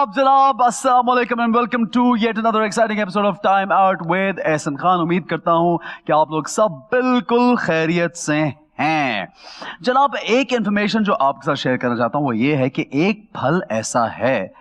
जनाब अस्सलाम वालेकुम and welcome to yet another exciting episode of time out with Ehsan Khan. उम्मीद करता हूं कि आप लोग सब बिल्कुल खैरियत से हैं। जनाब, एक इंफॉर्मेशन जो आपके साथ शेयर करना चाहता हूं वो ये है कि एक फल ऐसा है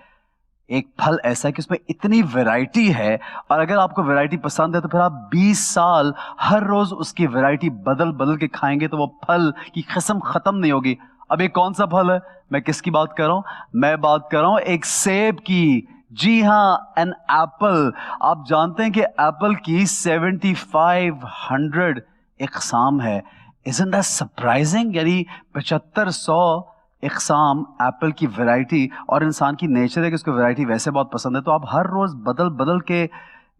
कि उसमें इतनी वैरायटी है, और अगर आपको वैरायटी पसंद है तो फिर आप 20 साल हर रोज उसकी वैरायटी बदल बदल के खाएंगे तो वो फल की किस्म खत्म नहीं होगी। अब ये कौन सा फल है? मैं किसकी बात कर रहा हूं? मैं बात कर रहा हूं एक सेब की। जी हाँ, एन एप्पल। आप जानते हैं कि एप्पल की 7500 इकसाम है। Isn't that surprising? यानी 7500 इकसाम एप्पल की वैरायटी, और इंसान की नेचर है कि उसको वैरायटी वैसे बहुत पसंद है, तो आप हर रोज बदल बदल के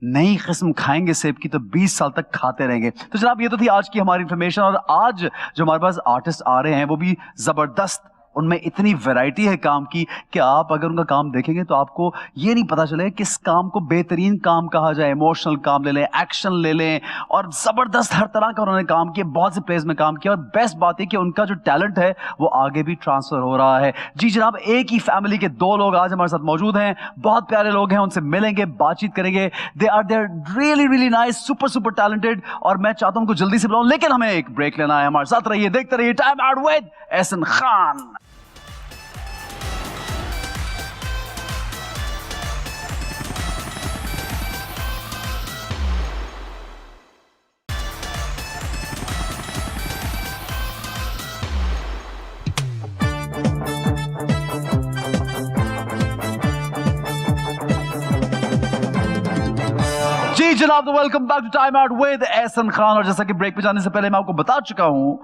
नई किस्म खाएंगे सेब की तो 20 साल तक खाते रहेंगे। तो जनाब, ये तो थी आज की हमारी इंफॉर्मेशन। और आज जो हमारे पास आर्टिस्ट आ रहे हैं वो भी जबरदस्त। उनमें इतनी वैरायटी है काम की कि आप अगर उनका काम देखेंगे तो आपको ये नहीं पता चले किस काम को बेहतरीन काम कहा जाए। इमोशनल काम ले लें, एक्शन ले लें, और जबरदस्त हर तरह का उन्होंने काम किया, बहुत से प्लेस में काम किया। और बेस्ट बात है कि उनका जो टैलेंट है वो आगे भी ट्रांसफर हो रहा है। जी जनाब, एक ही फैमिली के दो लोग आज हमारे साथ मौजूद हैं। बहुत प्यारे लोग हैं, उनसे मिलेंगे, बातचीत करेंगे। They are really really nice, super talented, और मैं चाहता हूं उनको जल्दी से बुलाऊं, लेकिन हमें एक ब्रेक लेना है। हमारे साथ रहिए, देखते रहिए time out with Ehsan Khan. जी जनाब, तो welcome back to time out with Ehsan Khan. और जैसा कि ब्रेक पे जाने से पहले मैं आपको बता चुका हूं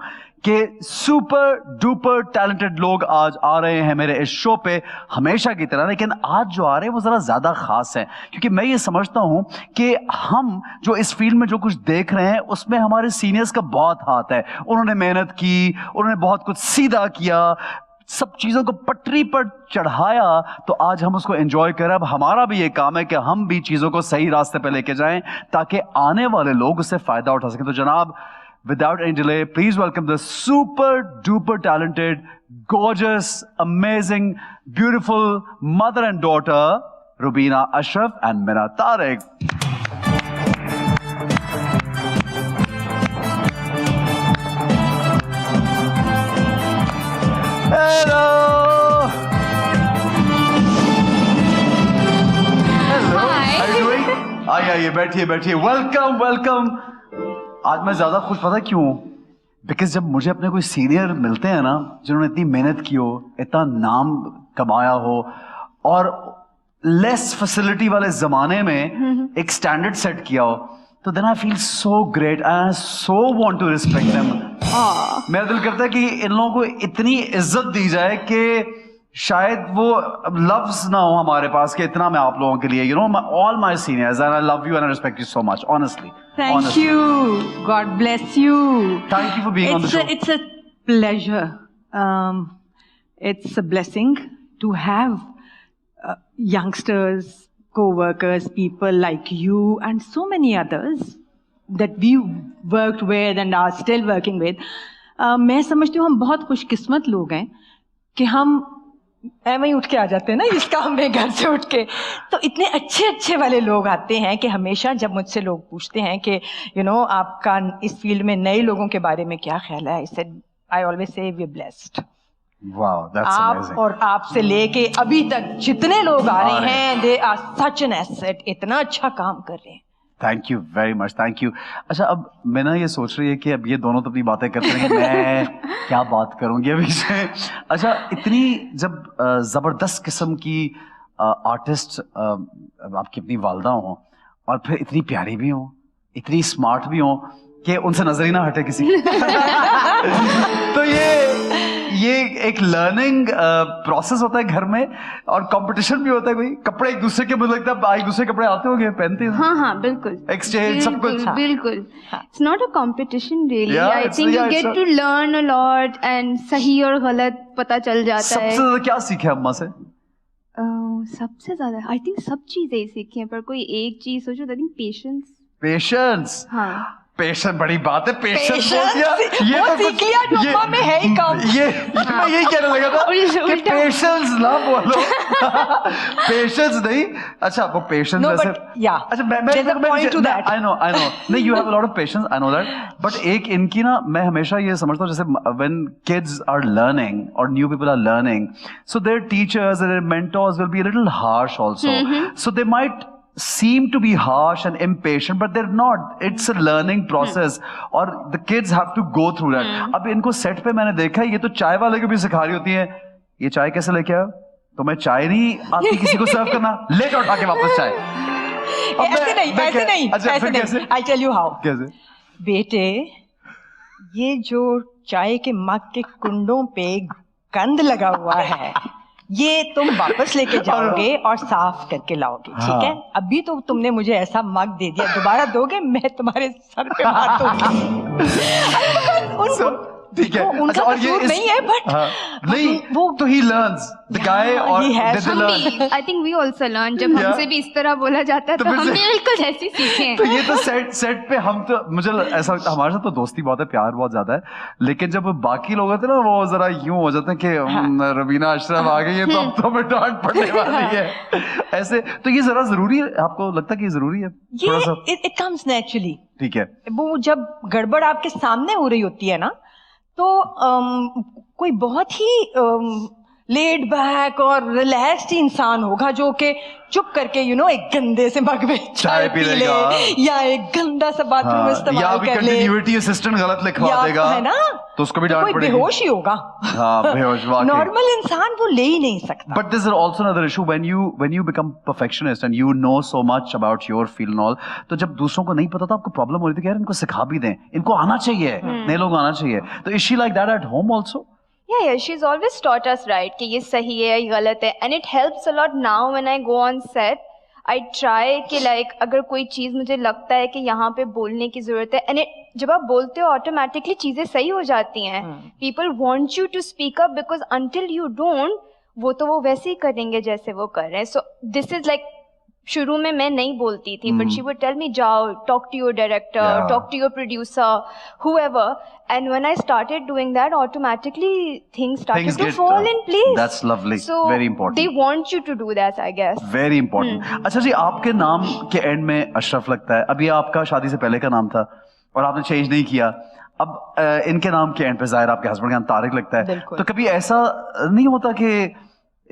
कि सुपर डुपर टैलेंटेड लोग आज आ रहे हैं मेरे इस शो पे, हमेशा की तरह। लेकिन आज जो आ रहे हैं वो जरा ज्यादा खास है, क्योंकि मैं ये समझता हूं कि हम जो इस फील्ड में जो कुछ देख रहे हैं उसमें हमारे सीनियर्स का बहुत हाथ है। उन्होंने मेहनत की, उन्होंने बहुत कुछ सीधा किया, सब चीजों को पटरी पर चढ़ाया, तो आज हम उसको एंजॉय करें। अब हमारा भी ये काम है कि हम भी चीजों को सही रास्ते पे लेके जाएं ताकि आने वाले लोग उससे फायदा उठा सकें। तो जनाब, without any delay, please welcome the super duper talented, gorgeous, amazing, beautiful mother and daughter Rubina Ashraf and Meena Tariq. आइए बैठिए बैठिए, वेलकम वेलकम। आज मैं ज्यादा खुश, पता क्यों? बिकॉज जब मुझे अपने कोई सीनियर मिलते हैं ना, जिन्होंने इतनी मेहनत की हो, इतना नाम कमाया हो, और लेस फैसिलिटी वाले जमाने में एक स्टैंडर्ड सेट किया हो, तो then I feel so great and I so want to respect them. मेरा दिल करता है कि इन लोगों को इतनी इज्जत दी जाए कि शायद वो लफ्ज ना हो हमारे पास कि इतना मैं आप लोगों के लिए, you know, all my seniors, and I love you and I respect you so much, honestly. Thank you. God bless you. Thank you for being on the show. It's a pleasure. It's a blessing to have youngsters, co-workers, people like you and so many others that we worked with and are still working with. मैं समझती हूँ हम बहुत खुशकिस्मत लोग हैं कि हम ऐਵੇਂ ही उठ के आ जाते हैं ना इस काम में, घर से उठ के। तो इतने अच्छे अच्छे वाले लोग आते हैं कि हमेशा जब मुझसे लोग पूछते हैं कि यू नो आपका इस फील्ड में नए लोगों के बारे में क्या ख्याल है, I always say we are blessed. Wow, that's amazing. आप और आपसे लेके अभी तक जितने लोग आ रहे हैं, they are such an asset, इतना अच्छा काम कर रहे हैं। Thank you very much, thank you. अच्छा, अब मैं ना ये सोच रही है कि अब ये दोनों तो अपनी बातें करते हैं, मैं क्या बात करूंगी अभी से। अच्छा, इतनी जब जबरदस्त किस्म की आर्टिस्ट आपकी अपनी वालदा हो, और फिर इतनी प्यारी भी हो, इतनी स्मार्ट भी हो कि उनसे नजर ही ना हटे किसी तो ये एक लर्निंग प्रोसेस होता है घर में, और कंपटीशन भी होता है। कोई कपड़े एक दूसरे के, मुझे लगता है एक दूसरे कपड़े आते होंगे, पहनते हैं। हाँ हाँ बिल्कुल, एक्सचेंज सब कुछ। बिल्कुल। It's not a competition really, Yeah, I it's- think you yeah, get it's a- to learn a lot and सही और गलत पता चल जाता सबसे है। ज्यादा क्या सीखे अम्मा से? सबसे ज्यादा आई थिंक सब चीजें ही सीखी हैं, पर कोई एक चीज सोचो, आई थिंक पेशेंस। पेशेंस। हाँ पेशेंस बड़ी बात है। पेशेंस बोल Patience, दिया, ये वो तो सीख लिया जो अम्मा में है ही कम। ये मैं यही कहने लगा था कि उल्टा। पेशेंस ना बोलो। पेशेंस नहीं, अच्छा वो पेशेंस No, वैसे, but yeah, अच्छा there's a point to that. I know नहीं, you have a lot of patience, I know that, but एक इनकी ना, मैं हमेशा ये समझता हूँ जैसे व्हेन किड्स आर लर्निंग और new people are learning, so their teachers and mentors will be a little harsh also, so they might seem to be harsh and impatient, but they're not. It's a learning process, और the kids have to go through that. अब इनको set पे मैंने देखा है, ये तो चाय वाले को भी सिखा रही होती है, ये चाय कैसे लेके आया, तो मैं चाय नहीं आती किसी को सर्व करना, ले जाओ उठा के वापस चाय। ऐसे नहीं, अच्छा, ऐसे फिर नहीं। कैसे? I'll tell you how. कैसे? बेटे, ये जो चाय के मग के कुंडों पे गंद लगा हुआ है, ये तुम वापस लेके जाओगे और साफ करके लाओगे, ठीक है? अभी तो तुमने मुझे ऐसा मग दे दिया, दोबारा दोगे मैं तुम्हारे सर पे मार दूंगी। So, ठीक है। उनका अच्छा, और ये कसूर इस- नहीं है, but हाँ, नहीं वो तो he learns the guy, Yeah, और he has they हम learn. भी, I think we also learn, जब Yeah. हमसे भी इस तरह बोला जाता है तो तो फिर हम से- भी बिल्कुल ऐसे ही सीखे हैं। तो ये तो सेट पे हम तो, मुझे ऐसा लगता है हमारे साथ तो दोस्ती बहुत है, प्यार बहुत ज्यादा है, लेकिन जब बाकी लोग होते हैं ना, वो जरा यूं हो जाते हैं कि रवीना अशरफ आ गई है तो अब तो हमें डांट पड़ने वाली है, ऐसे। तो ये जरा जरूरी है, आपको लगता है कि ये जरूरी है थोड़ा सा? ये इट कम्स नेचुरली। ठीक है। वो जब गड़बड़ आपके सामने हो रही होती है ना, तो कोई बहुत ही लेड बैक और रिलैक्स्ड इंसान होगा जो कि चुप करके एक गंदे से मग में चाय पी ले, या एक गंदा सा बाथरूम हाँ, या इस्तेमाल अभी कर ले, कंटिन्यूटी असिस्टेंट गलत लिखवा देगा, है ना, तो उसको भी तो डांट कोई पड़ेगी। बेहोश ही होगा। हाँ, बेहोश वाकई। नॉर्मल इंसान वो ले ही नहीं सकता। But there's also another issue when you become perfectionist and you know so much about your field and all, तो जब दूसरों को नहीं पता तो आपको प्रॉब्लम हो रही थी कि यार इनको सिखा भी दें, इनको आना चाहिए, नए लोग आना चाहिए। तो is she like that at home also? Yeah, she's always taught us right कि ये सही है, ये गलत है, and it helps a lot now when I go on set. I try कि like अगर कोई चीज़ मुझे लगता है कि यहाँ पे बोलने की ज़रूरत है, and जब आप बोलते हो ऑटोमेटिकली चीज़ें सही हो जाती हैं। People want you to speak up because until you don't, वो वैसे ही करेंगे जैसे वो कर रहे हैं। So this is like, शुरू में मैं नहीं बोलती थी, but she would tell me जाओ, talk to your director, Yeah. talk to your producer, whoever. And when I started doing that, automatically things started Things to get, fall in place. That's lovely. So Very important. they want you to do that, I guess. Very important. अच्छा जी, आपके नाम के and में अशरफ लगता है, अभी आपका शादी से पहले का नाम था और आपने चेंज नहीं किया, अब इनके नाम के एंड पे जाहिर आपके हस्बैंड का नाम तारिक लगता है, बिल्कुल। तो कभी ऐसा नहीं होता कि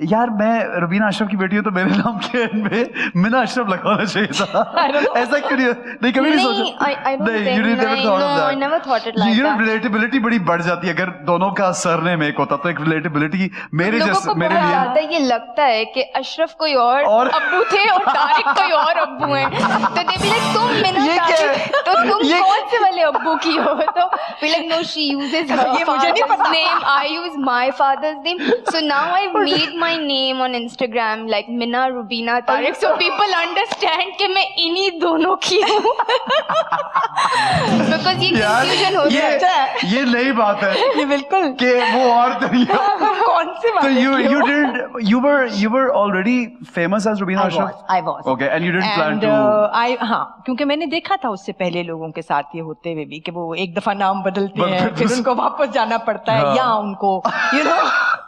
यार मैं रवीना अशरफ की बेटी हूँ तो मेरे नाम के एंड में मिना अशरफ लगाना चाहिए था? ऐसा क्यों नहीं कभी नहीं सोचा? I don't think, you never thought of no, that. I never thought it like that. Relatability बड़ी बढ़ जाती है अगर दोनों का सरनेम एक होता, तो एक रिलेटेबिलिटी मेरे लोगों जैसे को मेरे बहुत लिए ज्यादा ये लगता है कि अशरफ कोई और और- अब्बू थे और तारिक कोई और अब्बू हैं, तो दे भी लाइक तुम मिना ये क्या है? तारिक, तो तुम ये- कौन से वाले अब्बू की हो? तो we like know, she uses her ये मुझे नहीं फादर्स पता। Name, I use my father's name, so now I made my name on Instagram like Minna Rubina Tariq, so people understand कि मैं इन्हीं दोनों की हूँ। Because ये confusion हो जाता है। ये नई बात है ये बिल्कुल कि वो और दुनिया। कौन से So वाले की हो? you were already famous as Rubina Ashraf? I was. Okay, and you didn't plan And, to. हाँ, क्योंकि मैंने देखा था उससे पहले लोगों के साथ ये होते हुए भी कि वो एक दफा नाम बदलते हैं, फिर उनको वापस जाना पड़ता है, हाँ। या उनको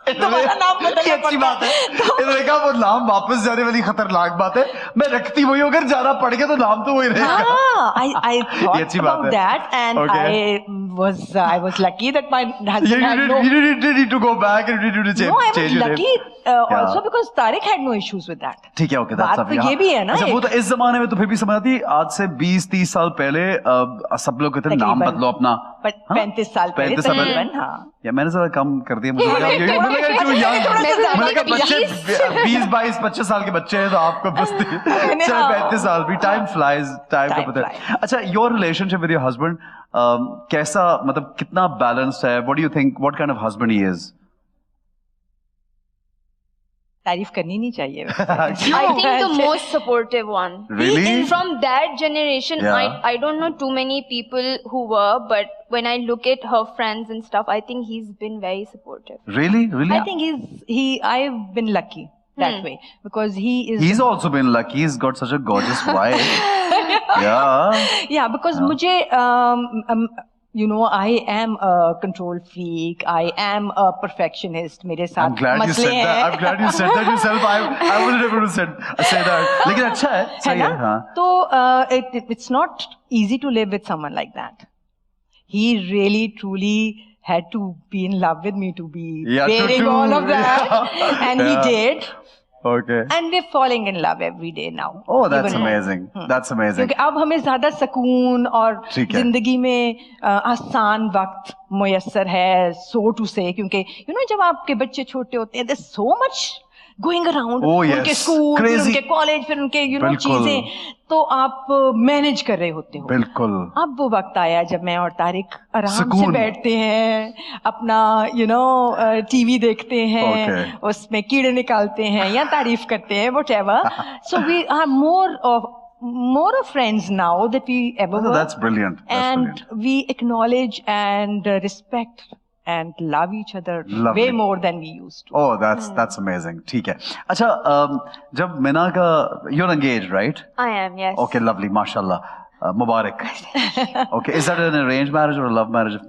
दोबारा नाम ये बदलना अच्छी पड़ता बात है। इन्होंने कहा वो नाम वापस जाने वाली खतरनाक बात है, मैं रखती वही हूँ, अगर जाना पड़ गया तो नाम तो वही रहेगा। हाँ, I ये thought अच्छी बात about है। that, and Okay. I was lucky that my husband You had no. didn't need to go back and you didn't need to No, I change was your lucky name. also because Tariq had no issues with that. ठीक है, okay, बात तो ये भी है ना, अच्छा, वो एक- तो इस जमाने में तो फिर भी समझ आती, आज से 20-30 साल पहले सब लोग कहते हैं नाम तकरीबन। बदलो अपना। But हाँ? 35 साल पहले 35 साल तकरीबन, पहले। हाँ। या मैंने जरा कम कर दिया, मुझे लगा too young। मैंने कहा बच्चे 20-22-25 साल के बच्चे हैं तो आपको बस चलो 35 साल भी, टाइम फ्लाइज, टाइम का Time पता है। flies. अच्छा, your relationship with your husband कैसा, मतलब कितना बैलेंस्ड है? What do you think, what kind of husband he is? तारीफ करनी नहीं चाहिए I think the most supportive one. Really? From that generation, Yeah. I don't know too many people who were, but when I look at her friends and stuff, I think he's been very supportive. Really? I think I've been lucky that way because He's also been lucky. He's got such a gorgeous wife. Yeah. because मुझे I am a control freak. I am a perfectionist. मेरे साथ I'm glad you मसले said that. हैं. I'm glad you said that yourself. I wouldn't be able to say that. लेकिन अच्छा है. है सही ना? है. हाँ. तो it's not easy to live with someone like that. He really truly had to be in love with me to be Yeah, to bearing do- all of that, Yeah. and he Yeah. did. Okay. And we're falling in love every day now. Oh, that's Even more. amazing. That's amazing. क्योंकि अब हमें ज्यादा सुकून और ठीक है। जिंदगी में आसान वक्त मुयस्सर है, so to say, क्योंकि जब आपके बच्चे छोटे होते हैं there's so much going around. Oh, yes. उनके स्कूल, फिर Crazy. उनके कॉलेज, फिर उनके बिल्कुल। चीजें, तो आप मैनेज कर रहे होते हो. बिल्कुल. अब वो वक्त आया जब मैं और तारिक आराम से सुकून। बैठते हैं, अपना टीवी देखते हैं, Okay. उसमें कीड़े निकालते हैं या तारीफ करते हैं, whatever. So we are more of friends now that we ever were. That's brilliant. That's And brilliant. we acknowledge and respect and love each other Lovely. way more than we used to. Oh, that's amazing. ठीक है. अच्छा, जब मीना का you're engaged, right? I am, yes. Okay, lovely. Mashallah. Mubarak. Okay, is that an arranged marriage or a love marriage?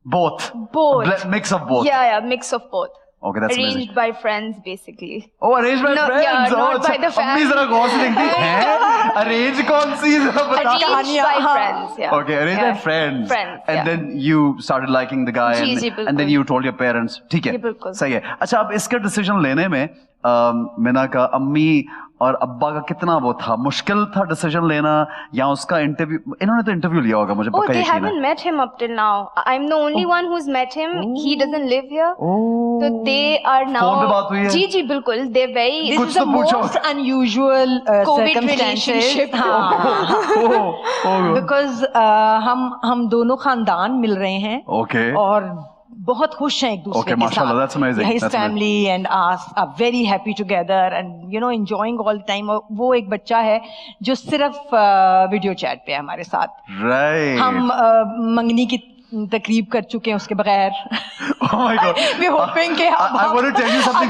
Both. Both. Mix of both. Yeah, mix of both. Okay, that's Arranged amazing. by friends, basically. Oh, arranged by No, friends. yeah, not by the अम्मी family. जरा गौर से देखती हैं. Arrange कौन सी जरा बता. Arranged कहानियाँ, by हाँ. friends, yeah. Okay, arranged by Yeah. friends. Friends, And yeah. then you started liking the guy. Ji, and, जी, बिल्कुल. and then you told your parents. ठीक है. जी, बिल्कुल. सही है. अच्छा, अब इसका डिसीजन लेने में मीना का अम्मी और अब्बा का कितना वो था, मुश्किल था डिसीजन लेना, या उसका इंटरव्यू, इन्होंने तो इंटरव्यू लिया होगा मुझे Oh, पक्का they यकीन haven't है. met him up till now. I'm the only one who's met him. He doesn't live here. Oh. So they are now. Phone पे बात हुई है? जी जी बिल्कुल. They're very. This कुछ is the तो पूछो. most unusual COVID circumstances. relationship. हाँ. Because हम दोनों खानदान मिल रहे हैं Okay. और बहुत खुश हैं एक दूसरे Okay, के mashallah, साथ. that's amazing, His that's family and us are very happy together and enjoying all the time. और वो एक बच्चा है जो सिर्फ वीडियो चैट पे है हमारे साथ. Right. हम मंगनी की तकरीब कर चुके हैं उसके बगैर. Oh my God. We're hoping कि I want to tell you something.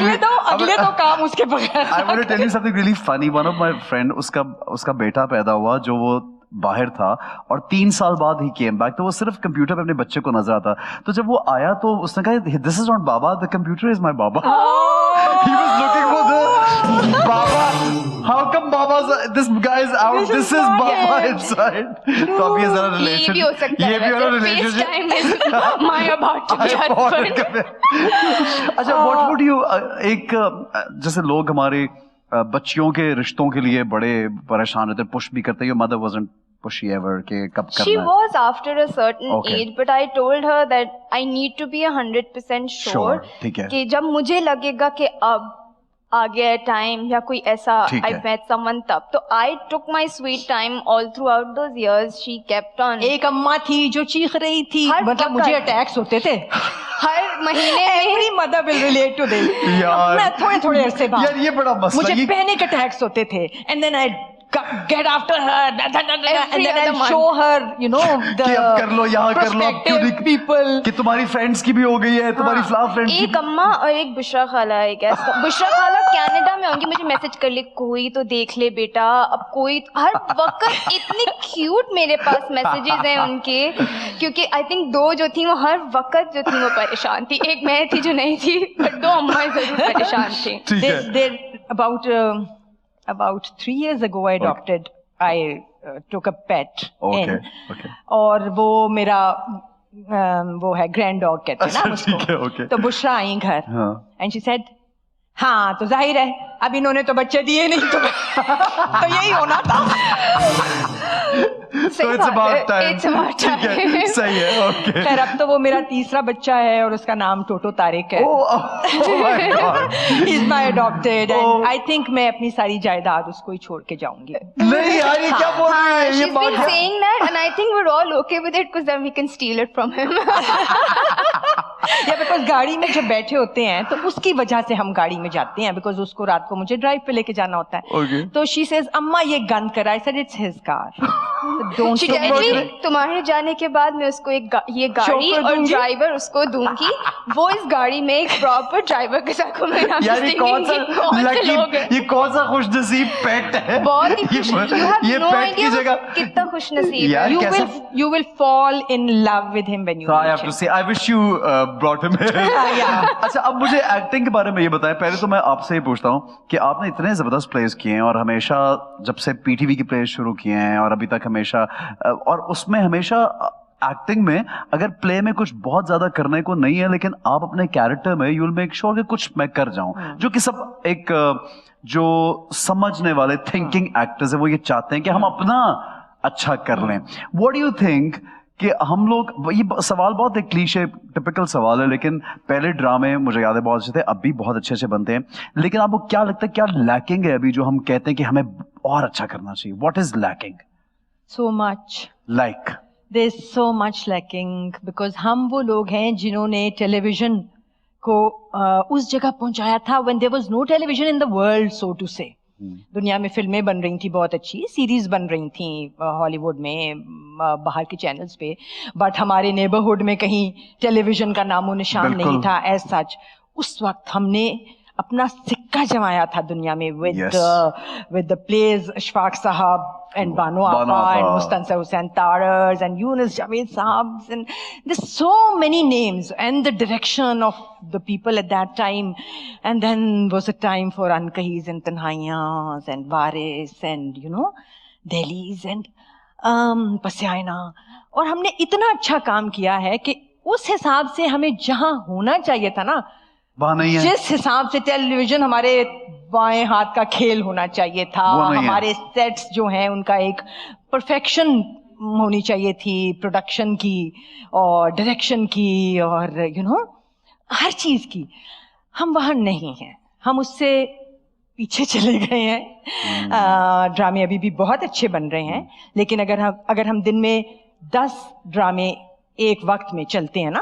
अगले तो काम उसके बगैर. I want to tell you something really funny. One of my friend, उसका बेटा पैदा हुआ जो वो बाहर था और 3 साल बाद ही came back, तो वो सिर्फ कंप्यूटर पे अपने बच्चे को नजर आता. तो जब वो आया तो उसने कहा this is not Baba, the computer is my Baba. He was looking for the Baba. How come this guy is out? This is Baba inside. तो अब ये जरा ये relation. भी हो सकता ये भी है. हो relationship. FaceTime is my about to be husband. अच्छा, what would you जैसे लोग हमारे बच्चियों के रिश्तों के लिए बड़े परेशान रहते, पुश भी करते हैं. Your mother wasn't pushy ever कि कब करना She है. was after a certain Okay. age, but I told her that I need to be 100% sure ठीक है. कि जब मुझे लगेगा कि अब आ गया है टाइम या कोई ऐसा ठीक I है. met someone तब, तो I took my sweet time all throughout those years. She kept on. एक अम्मा थी जो चीख रही थी, हर मतलब वक्त. मुझे अटैक्स होते थे. हर महीने में Every mother will relate to this. यार. मैं थोड़े अरसे बाद यार ये बड़ा मसला. मुझे ये पैनिक अटैक्स होते थे and then I get after her and Every then other I month. show her the कि अब कर लो, यहाँ कर लो, अब क्यों prospective people. कि तुम्हारी फ्रेंड्स की भी हो गई है, तुम्हारी फ्लावर फ्रेंड की. एक अम्मा और एक बुशरा खाला है. क्या बुशरा खाला कनाडा में होंगी. मुझे मैसेज कर ले, कोई तो देख ले बेटा, अब कोई हर वक्त इतनी क्यूट मेरे पास मैसेजेस हैं उनके, क्योंकि आई थिंक 2 जो थी वो हर वक्त जो थी वो परेशान थी. एक मैं थी जो नहीं थी, बट 2 अम्मा जरूर परेशान थी. ठीक है. They're about 3 years ago I adopted. I took a pet in. Okay. और वो मेरा वो है ग्रैंड डॉग कहते हैं ना अच्छा, ठीक है, उसको. okay. तो बुशरा आई घर हाँ. एंड शी सेड हाँ तो जाहिर है अब इन्होंने तो बच्चे दिए नहीं तो यही होना था. So it's about time. It's about ठीक है, time. सही है, okay. खैर अब तो वो मेरा तीसरा बच्चा है और उसका नाम टोटो तारिक है. Oh my God. He's my adopted Oh. and I think मैं अपनी सारी जायदाद उसको ही छोड़ के जाऊंगी. नहीं यार, ये क्या बोल रही है? ये She's been बात saying that, and I think we're all okay with it because then we can steal it from him. या बिकॉज गाड़ी में जब बैठे होते हैं तो उसकी वजह से हम गाड़ी में जाते हैं बिकॉज उसको रात को मुझे ड्राइव पे लेके जाना होता है. Okay. तो शी सेज अम्मा ये गन करा. I said it's his car. Don't She told me, तुम्हारे जाने के बाद मैं उसको ये गाड़ी Chauffeur और दूंगी? ड्राइवर उसको दूंगी. वो इस गाड़ी में एक प्रॉपर ड्राइवर के साथ घूमेगा. यार ये कौन सा लकी, ये कौन सा खुशनसीब पेट है? बहुत ही खुश. You have ये no पेट की idea जगह कितना खुशनसीब यार है. कैसे? you will fall in love with him when you So I meet have to him. say, I wish you brought him here. अच्छा, अब मुझे एक्टिंग के बारे में ये बताएं. पहले तो मैं आपसे ही पूछता हूँ कि आपने इतने जबरदस्त प्लेस किए हैं और हमेशा जब से पीटीवी की प्लेस शुरू किए हैं और अभी तक हमेशा, और उसमें हमेशा एक्टिंग में अगर प्ले में कुछ बहुत ज्यादा करने को नहीं है, लेकिन आप अपने कैरेक्टर में यू विल मेक श्योर कि कुछ मैं कर जाऊं, जो कि सब एक जो समझने वाले थिंकिंग एक्टर्स है वो ये चाहते हैं कि हम अपना अच्छा कर लें. व्हाट डू यू थिंक कि हम लोग, ये सवाल बहुत एक क्लीशे टिपिकल सवाल है, लेकिन पहले ड्रामे मुझे याद है बहुत अच्छे थे, अब भी बहुत अच्छे अच्छे बनते हैं, लेकिन आपको क्या लगता है क्या लैकिंग है अभी जो हम कहते हैं कि हमें और अच्छा करना चाहिए? What is lacking? So much. Like There's so much lacking because हम वो लोग हैं जिन्होंने टेलीविजन को उस जगह पहुंचाया था when there was no television in the world, so to say. दुनिया में फिल्में बन रही थी बहुत अच्छी, सीरीज बन रही थी हॉलीवुड में, बाहर के चैनल्स पे, बट हमारे नेबरहुड में कहीं टेलीविजन का नामो निशान नहीं था एज सच. उस वक्त हमने अपना सिक्का जमाया था दुनिया में with the plays अशफाक साहब and Bano Appa and Mustansa Hussain Tarars and Yunus Javed Sahabs, and there's so many names, and the direction of the people at that time. And then was a time for Ankahis and Tanhaiyas and Varis and Delhis and Pasyaina. और हमने इतना अच्छा काम किया है कि उस हिसाब से हमें जहां होना चाहिए था ना, वहां नहीं है. जिस हिसाब से टेलीविजन हमारे बाएं हाथ का खेल होना चाहिए था, हमारे सेट्स जो हैं उनका एक परफेक्शन होनी चाहिए थी, प्रोडक्शन की और डायरेक्शन की और हर चीज की. हम वहां नहीं हैं, हम उससे पीछे चले गए हैं. ड्रामे अभी भी बहुत अच्छे बन रहे हैं, लेकिन अगर हम दिन में 10 ड्रामे एक वक्त में चलते हैं ना,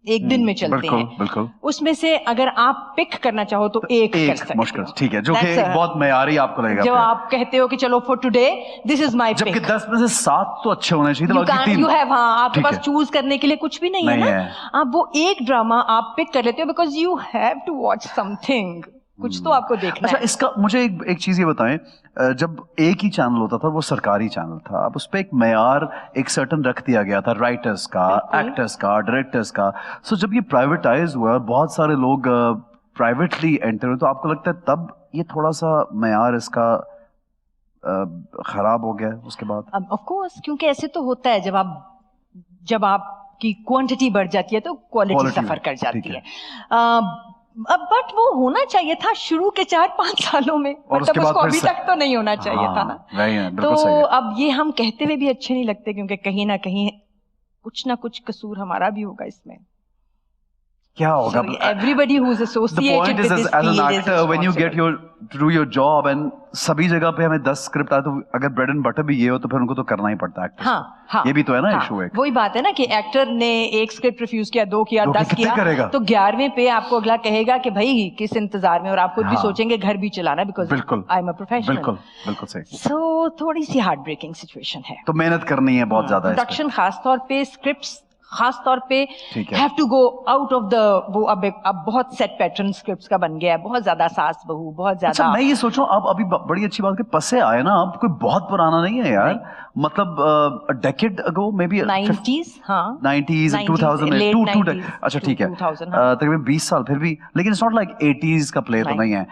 एक दिन में चलते हैं, बिल्कुल. उसमें से अगर आप पिक करना चाहो तो एक कर सकते हो. मुश्किल, ठीक है, जो कि बहुत मयारी आपको लगेगा. जो आप कहते हो कि चलो for today this is my pick, जबकि 10 में से 7 तो अच्छे होने चाहिए, बाकी 3 यू हैव, आपके पास चूज करने के लिए कुछ भी नहीं है ना. आप वो एक ड्रामा आप पिक कर लेते हो because you have to watch something, कुछ तो आपको देखना अच्छा, है. इसका मुझे एक चीज ये बताएं, जब एक ही चैनल होता था वो सरकारी चैनल था, अब उस पर एक मयार एक सर्टन रख दिया गया था, राइटर्स का, एक्टर्स का, डायरेक्टर्स का. सो जब ये प्राइवेटाइज हुआ, बहुत सारे लोग प्राइवेटली एंटर हुए, तो आपको लगता है तब ये थोड़ा सा मयार इसका खराब हो गया उसके बाद? ऑफ कोर्स, क्योंकि ऐसे तो होता है जब आपकी क्वांटिटी बढ़ जाती है तो क्वालिटी सफर कर जाती है. बट वो होना चाहिए था शुरू के 4-5 सालों में, मतलब उसको अभी तक तो नहीं होना चाहिए था ना. तो अब ये हम कहते हुए भी अच्छे नहीं लगते, क्योंकि कहीं ना कहीं कुछ ना कुछ कसूर हमारा भी होगा इसमें. क्या होगा? Everybody who's associated with this field is responsible. When you get to do your job and सभी जगह पे हमें 10 स्क्रिप्ट आए, तो अगर ब्रेड एंड बटर भी ये हो तो फिर उनको तो करना ही पड़ता है. हाँ, ये भी तो है ना इशू. एक वही बात है ना कि एक्टर ने एक स्क्रिप्ट रिफ्यूज किया, 2 किया, 10 किया, करेगा? तो 11वें पे आपको अगला कहेगा कि भाई किस इंतजार में, और आप खुद भी सोचेंगे घर भी चलाना, because I am a professional. बिल्कुल सही. सो थोड़ी सी हार्ट ब्रेकिंग सिचुएशन है. तो मेहनत करनी है बहुत ज्यादा. प्रोडक्शन खास तौर पे, स्क्रिप्ट्स खास तौर पे have to go out of the, वो अब बहुत सेट पैटर्न स्क्रिप्ट्स का बन गया है, बहुत ज्यादा सास बहू, बहुत ज्यादा. अच्छा, मैं ये सोचूं अब अभी बड़ी अच्छी बात है पसे आए ना, अब कोई बहुत पुराना नहीं है यार, मतलब decade ago may be 90s, हाँ 90s 2000 अच्छा ठीक है, तकरीबन 20 साल फिर भी, लेकिन इट्स नॉट लाइक 80s का प्ले तो नहीं है.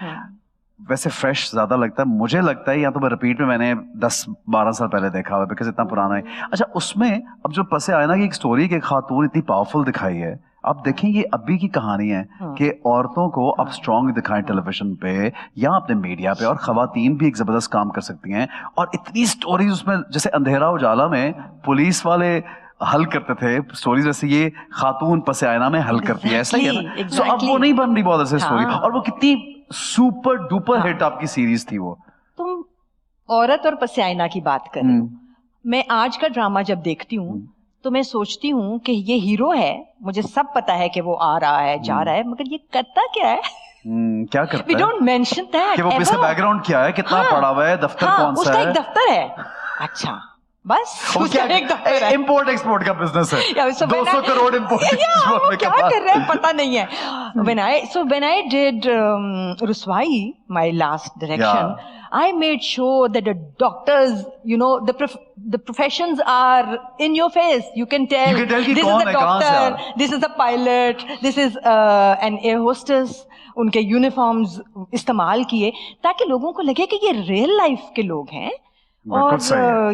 वैसे फ्रेश ज्यादा लगता है मुझे, लगता है या तो मैं रिपीट में मैंने 10-12 साल पहले देखा हुआ, बिकॉज इतना पुराना है. अच्छा, उसमें अब जो पसे आए ना कि एक स्टोरी की खातून इतनी पावरफुल दिखाई है, अब देखें ये अभी की कहानी है कि औरतों को अब स्ट्रॉन्ग दिखाएं टेलीविजन पे या अपने मीडिया पे, और खवातीन भी एक जबरदस्त काम कर सकती हैं। और इतनी स्टोरीज उसमें, जैसे अंधेरा उजाला में पुलिस वाले हल करते थे स्टोरीज, वैसे ये खातून पसे आईना में हल करती है, ऐसा ही है ना? So अब वो नहीं बन रही बहुत ऐसे स्टोरी, और वो कितनी सुपर डुपर हिट आपकी सीरीज थी वो। तुम औरत और पसे आईना की बात कर रहे हो, मैं आज का ड्रामा जब देखती हूँ तो मैं सोचती हूँ कि ये हीरो है, मुझे सब पता है कि वो आ रहा है जा रहा है, मगर ये करता क्या है? क्या करता We है? don't mention that कि वो इसका बैकग्राउंड क्या है, कितना पढ़ा हुआ है, दफ्तर कौन सा उसका है? एक दफ्तर है। अच्छा, बस उसका एक दफ्तर है। इंपोर्ट एक्सपोर्ट का बिजनेस है। Yeah, so 200 करोड़ इंपोर्ट वो एक्सपोर्ट क्या कर रहे हैं पता नहीं है। when I did Ruswai, my last direction, I made sure that the doctors, you know, the professions are in your face. You can tell कि this is कौन a है, कहाँ से आ रहा doctor, this is a pilot, this is an air hostess. उनके uniforms इस्तेमाल किए ताकि लोगों को लगे कि ये रियल लाइफ के लोग हैं। और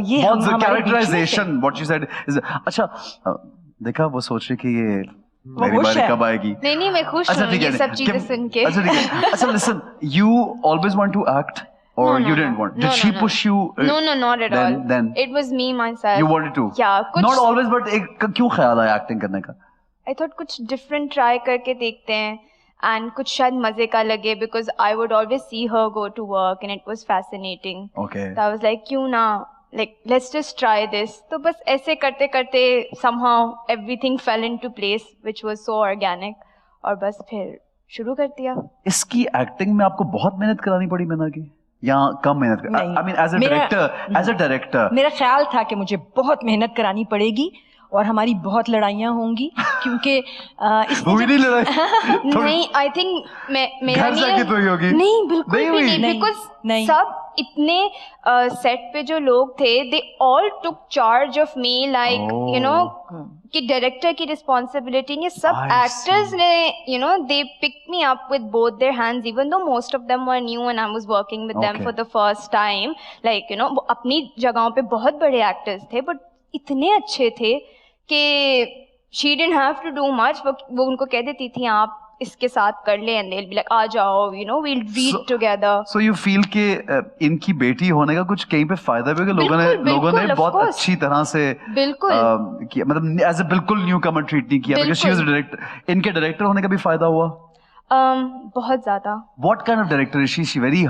ये कैरेक्टराइजेशन व्हाट यू सेड। अच्छा देखा वो सोच रही कि ये मेरी बारी कब आएगी। नहीं मैं खुश हूँ ये सब चीजें सुन के। अच्छा ठीक है। अच्छा listen, you always want to act or you didn't want? Did she push you? No, not at all. Then it was me myself. You wanted to? Yeah, not always, but क्यों ख्याल आया एक्टिंग करने का? I thought कुछ different try करके देखते हैं, and कुछ शायद मजे का लगे, because I would always see her go to work and it was fascinating. Okay. So I was like क्यों ना, like let's just try this. तो बस ऐसे करते करते somehow everything fell into place, which was so organic, और बस फिर शुरू कर दिया। इसकी एक्टिंग में आपको बहुत मेहनत करानी पड़ी मीना की, या कम मेहनत? I mean as a director मेरा ख्याल था कि मुझे बहुत मेहनत करानी पड़ेगी और हमारी बहुत लड़ाइयाँ होंगी, क्योंकि हुई नहीं लड़ाई? नहीं, आई थिंक मेरा नहीं बिल्कुल भी नहीं, बिकॉज सब इतने सेट पे जो लोग थे, they all took charge of me, like you know कि डायरेक्टर की रिस्पॉन्सिबिलिटी, ये सब एक्टर्स ने you know they pick me up with both their hands, even though most of them were new and I was working with them for the first time. Like you know वो अपनी जगहों पे बहुत बड़े actors थे, but इतने अच्छे थे कि she didn't have to do much. वो उनको कह देती थी आप इसके साथ कर ले, and they'll be like आ जाओ, you know, we'll read together. So you feel कि इनकी बेटी होने का कुछ कहीं पे फायदा भी होगा? लोगों ने बहुत अच्छी तरह से मतलब एज ए बिल्कुल न्यू कमर ट्रीट नहीं किया, because she was a director. इनके डायरेक्टर होने का भी फायदा हुआ? बहुत ज्यादा। What kind of director is she? She very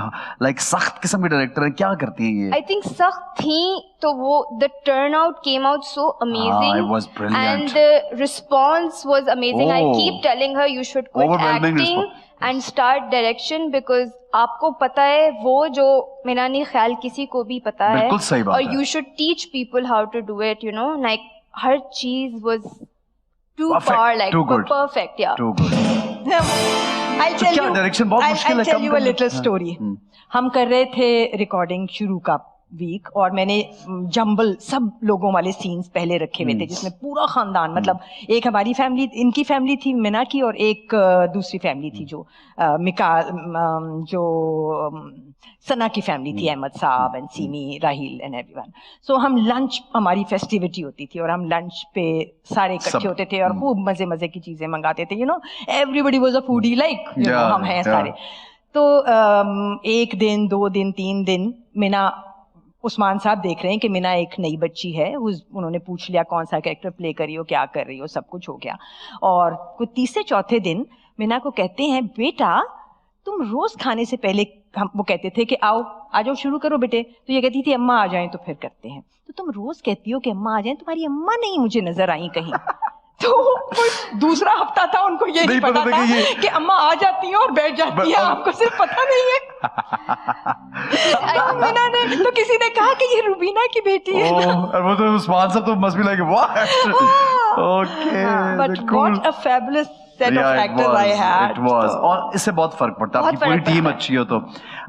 like सख्त किस्म की डायरेक्टर है, क्या करती है ये? I think सख्त थी तो वो the turnout came out so amazing. It was brilliant. And the response was amazing. I keep telling her you should quit acting and start direction, because आपको पता है वो जो मेरा नहीं ख्याल किसी को भी पता है, बिल्कुल सही बात है, और you should teach people how to do it, you know, like हर चीज was too far, like perfect, yeah. Too good. I'll tell you a little story. हम कर रहे थे रिकॉर्डिंग शुरू का वीक, और मैंने जंबल सब लोगों वाले सीन्स पहले रखे हुए थे, जिसमें पूरा खानदान, मतलब एक हमारी फैमिली, इनकी फैमिली थी मिना की, और एक दूसरी फैमिली थी जो सना की फैमिली थी, Ahmed Sahab and Seemi, Raheel and everyone. So हम लंच, हमारी फेस्टिविटी होती थी और हम लंच पे सारे इकट्ठे होते थे और खूब मजे मजे की चीजें मंगाते थे, you know, everybody was a foodie, like हम हैं सारे। तो एक दिन, 2 दिन, 3 दिन मिना, उस्मान साहब देख रहे हैं कि मिना एक नई बच्ची है, उन्होंने पूछ लिया कौन सा कैरेक्टर प्ले कर रही हो, क्या कर रही हो, सब कुछ हो गया। और कुछ 3 चौथे दिन मिना को कहते हैं, बेटा तुम रोज खाने से पहले, हम वो कहते थे कि आओ आ जाओ शुरू करो बेटे, तो ये कहती थी अम्मा आ जाएं तो फिर करते हैं। तो तुम रोज कहती हो कि अम्मा आ जाएं, तुम्हारी अम्मा नहीं मुझे नजर आई कहीं। तो दूसरा हफ्ता था, उनको ये नहीं पता था कि अम्मा आ जाती है और बैठ जाती है, आपको सिर्फ पता नहीं है। तो किसी ने कहा कि ये रुबीना की बेटी है। और वो तो उस्मान साहब तो must be like what, okay, but what a fabulous set of actors I had. It was, और इससे बहुत फर्क पड़ता है, आपकी पूरी टीम अच्छी हो तो।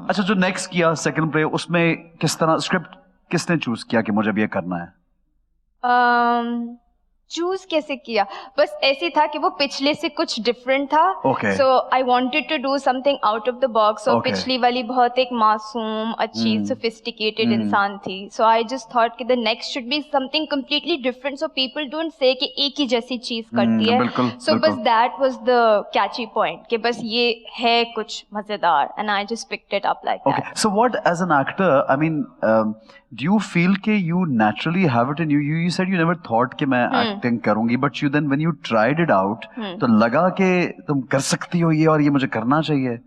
अच्छा, जो नेक्स्ट किया सेकंड प्ले, उसमें किस तरह स्क्रिप्ट किसने चूज किया कि मुझे अब ये करना है? चूज कैसे किया, बस ऐसे था कि वो पिछले से कुछ डिफरेंट था. Okay. So I wanted to do something out of the box. और Okay. पिछली वाली बहुत एक मासूम, अच्छी, सोफिस्टिकेटेड इंसान थी. सो आई जस्ट थॉट कि the next should be something completely different, so people don't say कि एक ही जैसी चीज करती है. बिल्कुल, सो बस बिल्कुल. That was the catchy point कि बस ये है कुछ मजेदार, and I just picked it up like Okay, that. so what as an actor, I mean, do you feel कि you naturally have it in you? You said you never thought कि मैं acting करूँगी, but you then when you tried it out, तो लगा कि तुम कर सकती हो ये और ये मुझे करना चाहिए.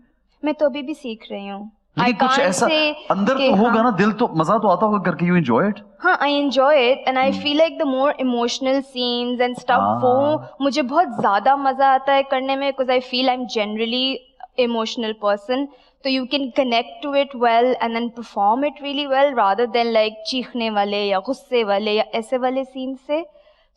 मैं तो अभी भी सीख रही हूँ. लेकिन I कुछ can't ऐसा say अंदर कि तो होगा हाँ. ना, दिल तो मजा तो आता होगा करके. You enjoy it? हाँ, I enjoy it and I feel like the more emotional scenes and stuff, वो मुझे बहुत ज़्यादा मज़ा आता है करने में, because I feel I'm generally emotional person. So you can connect to it well and then perform it really well rather than like चीखने वाले या गुस्से वाले या ऐसे वाले scenes से.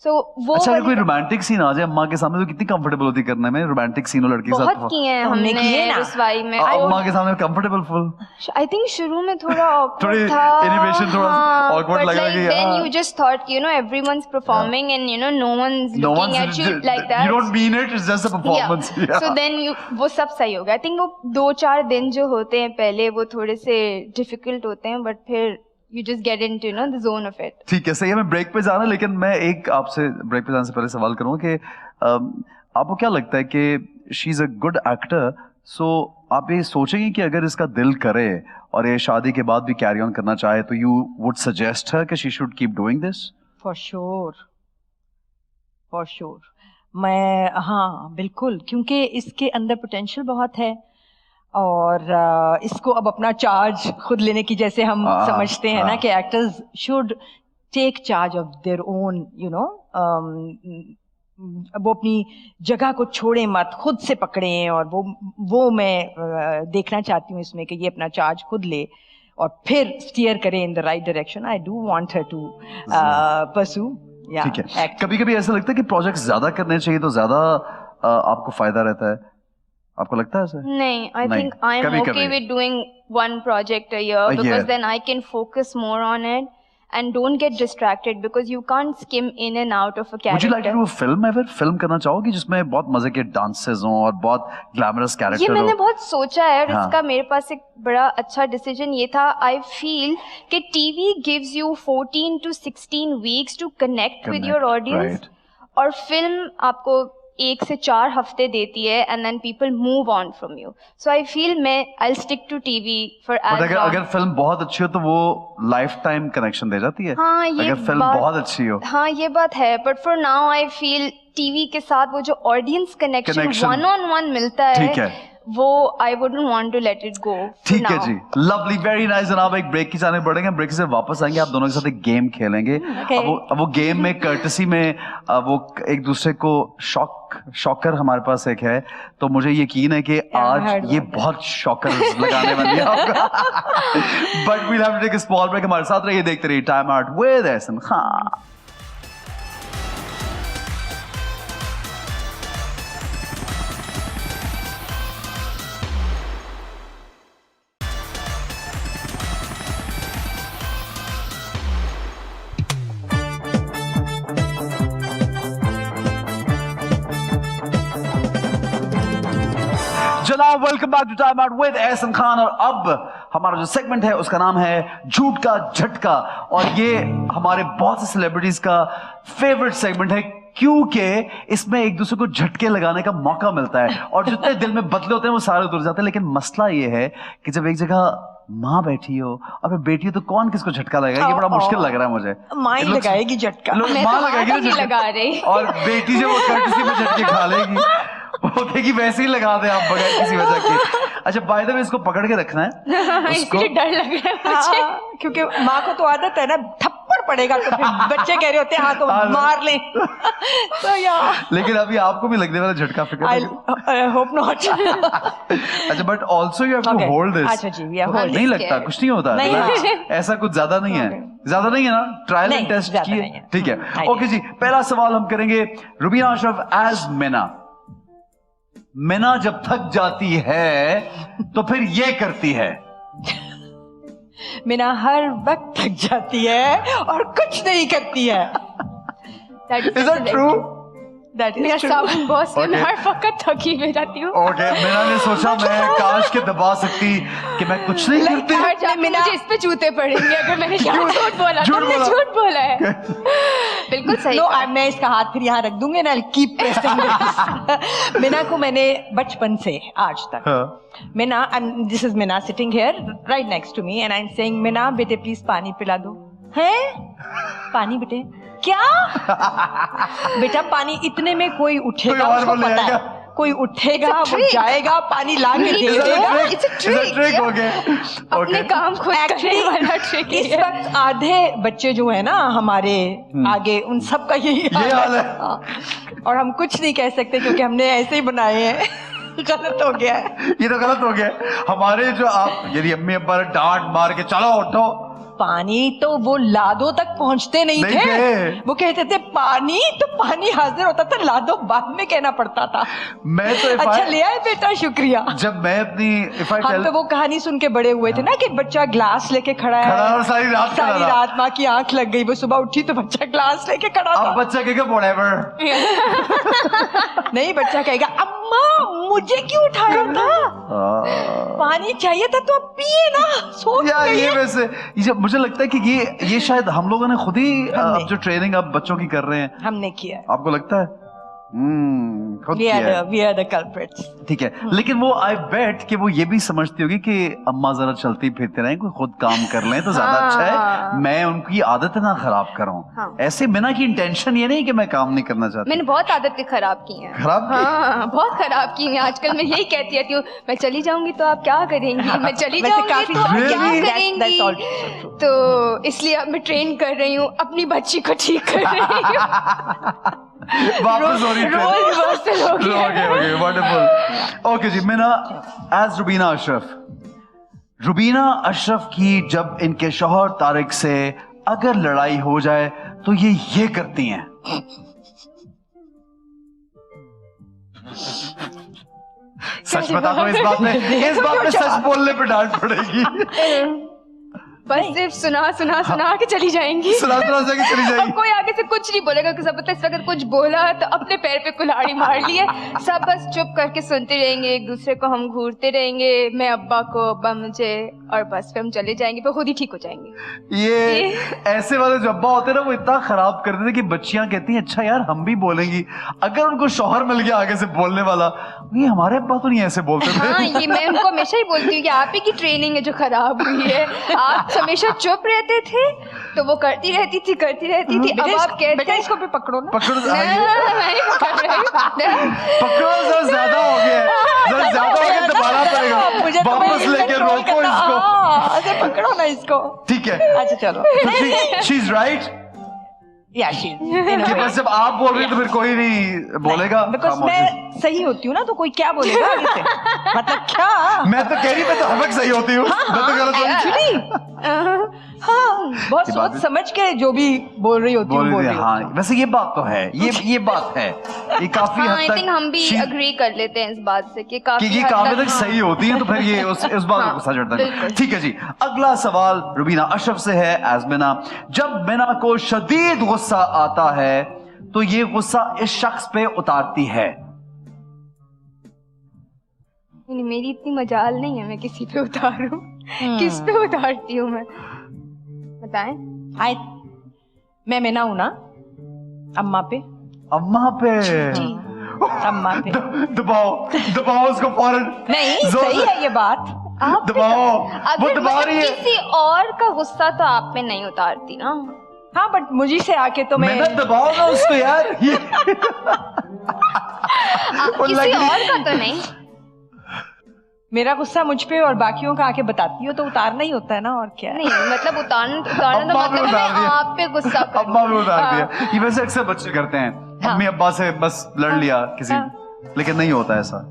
So वो अच्छा, अगर वाली कोई रोमांटिक सीन आ जाए अम्मा के सामने तो कितनी कंफर्टेबल होती है करने में रोमांटिक सीन और लड़की के साथ? बहुत किए हैं हमने किए हमने ना। रसवाई में. अम्मा के सामने कंफर्टेबल फुल I think शुरू में थोड़ा थोड़ी awkward था. inhibition, थोड़ा हाँ, awkward but लगा like कि then हाँ. you just thought कि, you know, everyone's performing and you know no one's No looking one's at you like that. You don't mean it, it's just a performance. Yeah. So then you वो सब सही हो गया. I think वो 2-4 दिन जो होते हैं पहले वो थोड़े से difficult होते हैं, but फिर you just get into, you know, the zone of it. ठीक है, सही है. मैं ब्रेक पे जाना, लेकिन मैं एक आपसे ब्रेक पे जाने से पहले सवाल करूंगा कि आपको क्या लगता है कि she is a good actor, so आप ये सोचेंगे कि अगर इसका दिल करे और ये शादी के बाद भी कैरी ऑन करना चाहे तो यू वुड सजेस्ट हर कि she should keep doing this? For sure. मैं हाँ बिल्कुल, क्योंकि इसके अंदर पोटेंशियल बहुत है और इसको अब अपना चार्ज खुद लेने की, जैसे हम समझते हैं ना कि actors should take charge of their own, you know, वो अपनी जगह को छोड़ें मत, खुद से पकड़ें. और वो मैं देखना चाहती हूँ इसमें कि ये अपना चार्ज खुद ले और फिर स्टीयर करें in the right direction. I do want her to pursue. ठीक है. कभी कभी ऐसा लगता है कि प्रोजेक्ट ज्यादा करने चाहिए तो ज्यादा आपको फायदा रहता है, आपको लगता है ऐसा? नहीं, I think I'm okay with doing one project a year because then I can focus more on it and don't get distracted because you can't skim in and out of a character. Would you like to do a film ever? Film करना चाहोगी जिसमें बहुत मजे के dances हों और बहुत glamorous character हो? ये मैंने बहुत सोचा है और हाँ. इसका मेरे पास एक बड़ा अच्छा डिसीजन ये था. आई फील कि TV gives you 14 to 16 weeks to connect with your audience, right. और फिल्म आपको 1 से 4 हफ्ते देती है and then people move on from you. So I feel I'll stick to TV for as long. अगर film बहुत अच्छी हो तो वो लाइफ टाइम कनेक्शन दे जाती है. हाँ, ये अगर फिल्म बहुत अच्छी हो. हाँ, ये बात है. But for now I feel TV के साथ वो जो ऑडियंस कनेक्शन one-on-one मिलता है, ठीक है, वो I wouldn't want to let it go. ठीक है जी. Lovely, very nice. जनाब एक ब्रेक की जाने पड़ेंगे, ब्रेक से वापस आएंगे, आप दोनों के साथ एक गेम खेलेंगे. अब वो गेम में कर्टसी में वो एक दूसरे को शॉकर हमारे पास एक है, तो मुझे यकीन है कि आज ये बहुत शॉकर लगाने वाली है आपका. But we'll have to take a small break. हमारे साथ रहिए, देखते रहिए time out with Ehsan Khan. जनाब welcome back to time out with Ehsan Khan. और अब हमारा जो सेगमेंट है उसका नाम है झूठ का झटका, और ये हमारे बहुत से सेलिब्रिटीज का फेवरेट सेगमेंट है क्योंकि इसमें एक दूसरे को झटके लगाने का मौका मिलता है और जितने दिल में बदले होते हैं वो सारे उतर जाते हैं. लेकिन मसला ये है कि जब एक जगह माँ बैठी हो और फिर बेटी हो तो कौन किसको झटका लगाएगा? ये बड़ा मुश्किल लग रहा है मुझे. माँ ही लगाएगी झटका. माँ लगाएगी ना झटका, लगा रही, और बेटी जो वो कर्टसी में झटके खा लेगी, वो कहेगी वैसे ही लगा दे आप बगैर किसी वजह के. अच्छा, बाय द वे इसको पकड़ के रखना है. इसलिए डर लग रहा है मुझे. क्योंकि माँ को तो आदत है ना, थप्पड़ पड़ेगा तो फिर बच्चे कह रहे होते हैं हाँ तो मार ले. तो यार, लेकिन अभी आपको भी लगने वाला झटका फिक्र I hope not. अच्छा, but also you have to hold this. अच्छा जी, नहीं लगता कुछ नहीं होता, ऐसा कुछ ज्यादा नहीं है. ज्यादा नहीं है ना, ट्रायल एंड टेस्ट किए. ठीक है, ओके जी. पहला सवाल हम करेंगे रुबीना अशरफ एज मीना. मीना जब थक जाती है तो फिर ये करती है. मीना हर वक्त थक जाती है और कुछ नहीं करती है. That is Is that true? That is मेरा true. साबुन बहुत से Okay. मैं हर वक्त थकी में जाती हूँ। ओके, मीना ने सोचा मैं काश के दबा सकती कि मैं कुछ नहीं करती। हर जाके मुझे इस पे जूते पड़ेंगे अगर मैंने झूठ बोला। झूठ तुमने बोला। झूठ बोला है। बिल्कुल सही No, कहा। मैं इसका हाथ फिर यहाँ रख दूंगी ना, I'll keep pressing this. Meena को मैंने बचपन से आज तक, हाँ। Meena, this is Meena sitting here right next to me and I'm saying, Meena बेटे प्लीज पानी पिला दो। हैं? पानी बेटे? क्या? बेटा पानी, इतने में कोई उठेगा, कोई और उसको बोले पता है, आएगा। कोई उठेगा, It's a वो trick. जाएगा, पानी ला के It's दे a देगा। trick. It's a trick. Trick हो गया। अपने ओके, काम खुद करने वाला trick इस है। वक्त आधे बच्चे जो है ना हमारे आगे, उन सब का यही हाल है। हाँ। और हम कुछ नहीं कह सकते क्योंकि हमने ऐसे ही बनाए हैं। गलत हो गया है। ये तो गलत हो गया। हमारे जो आप यदि अम्मी अब्बा ने डांट मार के चलो उठो, पानी तो वो लादो तक पहुंचते नहीं नहीं थे। थे। वो कहते थे पानी, तो पानी हाजिर होता था, लादो बाद में कहना पड़ता था। मैं तो if अच्छा I- ले आए बेटा, शुक्रिया। जब मैं अपनी if I हम tell- तो वो कहानी सुन के बड़े हुए थे ना कि बच्चा ग्लास लेके खड़ा है, खड़ा और सारी रात खड़ा सारी रहा। रात माँ की आंख लग गई, वो सुबह उठी तो बच्चा ग्लास लेके खड़ा अब था। बच्चा कहेगा whatever। नहीं, बच्चा कहेगा अम्मा मुझे क्यों उठाया था, पानी चाहिए था तो अब पिए ना, सो या गई ये है। वैसे ये मुझे लगता है कि ये शायद हम लोगों ने खुद ही हमने। अब जो ट्रेनिंग अब बच्चों की कर रहे हैं, हमने किया है। आपको लगता है? खुद We किया are है। we are the culprits. ठीक है, लेकिन वो आई बेट कि वो ये भी समझती होगी कि अम्मा जरा चलती फिरते रहें, कोई खुद काम कर लें तो ज्यादा अच्छा है, हाँ। मैं उनकी आदत ना खराब करूं। हाँ। ऐसे मीना की इंटेंशन ये नहीं कि मैं काम नहीं करना चाहती। मैंने बहुत आदतें खराब की हैं। खराब की? हाँ, बहुत खराब की हैं। आजकल मैं यही कहती रहती हूँ, मैं चली जाऊंगी तो आप क्या करेंगी, मैं चली वैसे जाऊंगी काफी तो आप क्या Really? That's all करेंगी। true. तो इसलिए अब मैं ट्रेन कर रही हूँ, अपनी बच्ची को ठीक कर रही हूँ। वापस हो रही रोल रिवर्सल हो गया। Okay wonderful. ओके जी, मीना एज रुबीना अशरफ, रुबीना अशरफ की जब इनके शौहर तारिक से अगर लड़ाई हो जाए तो ये करती हैं। सच बता दो, इस बात में सच बोलने पे डांट पड़ेगी। बस सिर्फ सुना के चली जाएंगी। सुना के चली अब जाएगी। कोई आगे से कुछ नहीं बोलेगा कि सब पता है, इस वक्त कुछ बोला तो अपने पैर पे कुल्हाड़ी मार लिए, सब बस चुप करके सुनते रहेंगे, एक दूसरे को हम घूरते रहेंगे, मैं अब्बा को, अब्बा मुझे, और बस फिर हम चले जाएंगे, फिर खुद ही ठीक हो जाएंगे। ये ऐसे वाले जो अब्बा होते हैं ना, वो इतना खराब कर देते कि बच्चियां कहती हैं अच्छा यार हम भी बोलेंगी। अगर उनको शौहर मिल गया आगे से बोलने वाला, ये हमारे अब्बा तो नहीं ऐसे बोलते थे। हाँ, ये मैं उनको हमेशा ही बोलती हूँ कि आप ही की ट्रेनिंग है जो खराब हुई है। आप हमेशा चुप रहते थे तो वो करती रहती थी। अब आप कहते बेटा हैं इसको भी पकड़ो ना। पकड़ो, मैं नहीं पकड़ रही हूँ। पकड़ो, जरा ज्यादा हो गया, जरा ज्यादा हो गया, दोबारा मुझे पड़ेगा, तो वापस लेके रोको इसको। ऐसे पकड़ो ना इसको। ठीक है, अच्छा चलो। शी इज राइट या कि बस जब आप बोल रहे हैं तो फिर कोई नहीं बोलेगा। बिकॉज मैं सही होती हूँ ना, तो कोई क्या बोलेगा आगे से, मतलब क्या। मैं तो कह रही, मैं तो हमेशा सही होती हूँ, मैं तो गलत होती। हाँ, बहुत ये बात सोच समझ के जो भी बोल रही होती हूँ, बोल रही हाँ, होती वैसे ये बात तो है, ये बात है, ये काफी हाँ, हद आई तक थिंक हम भी she- अग्री कर लेते हैं इस बात से कि काफी कि ये हद काफी तक तक सही होती है, तो फिर ये उस बात को हाँ, गुस्सा चढ़ता बिल्कुल। है। ठीक है जी, अगला सवाल रुबीना अशरफ से है एज मीना। जब मीना को शदीद गुस्सा आता है तो ये गुस्सा इस शख्स पे उतारती है। नहीं, मेरी इतनी मजाल नहीं है मैं किसी पे उतारूं। किस पे उतारती हूँ मैं, बताएं? मैं मीना हूँ ना, अम्मा पे। अम्मा पे अम्मा पे दबाओ उसको फौरन। नहीं, जोर सही से है ये बात। आप पे दबाओ, वो अगर दबा रही है। किसी और का गुस्सा तो आप पे नहीं उतारती ना। हाँ, बट मुझे से आके तो मैं मेहनत दबाओ ना उसको यार। ये वो किसी लग रही- और का तो नहीं। मेरा गुस्सा मुझ पे और बाकियों का आके बताती हो तो उतारना ही होता है ना, और क्या है। नहीं मतलब उतारना तो अम्मा पे मतलब उतार मैं दिया। आप पे गुस्सा कर अम्मा भी उतार हाँ। दिया। ये वैसे अक्सर बच्चे करते हैं, मम्मी अब्बा से बस लड़ लिया किसी, लेकिन नहीं होता ऐसा।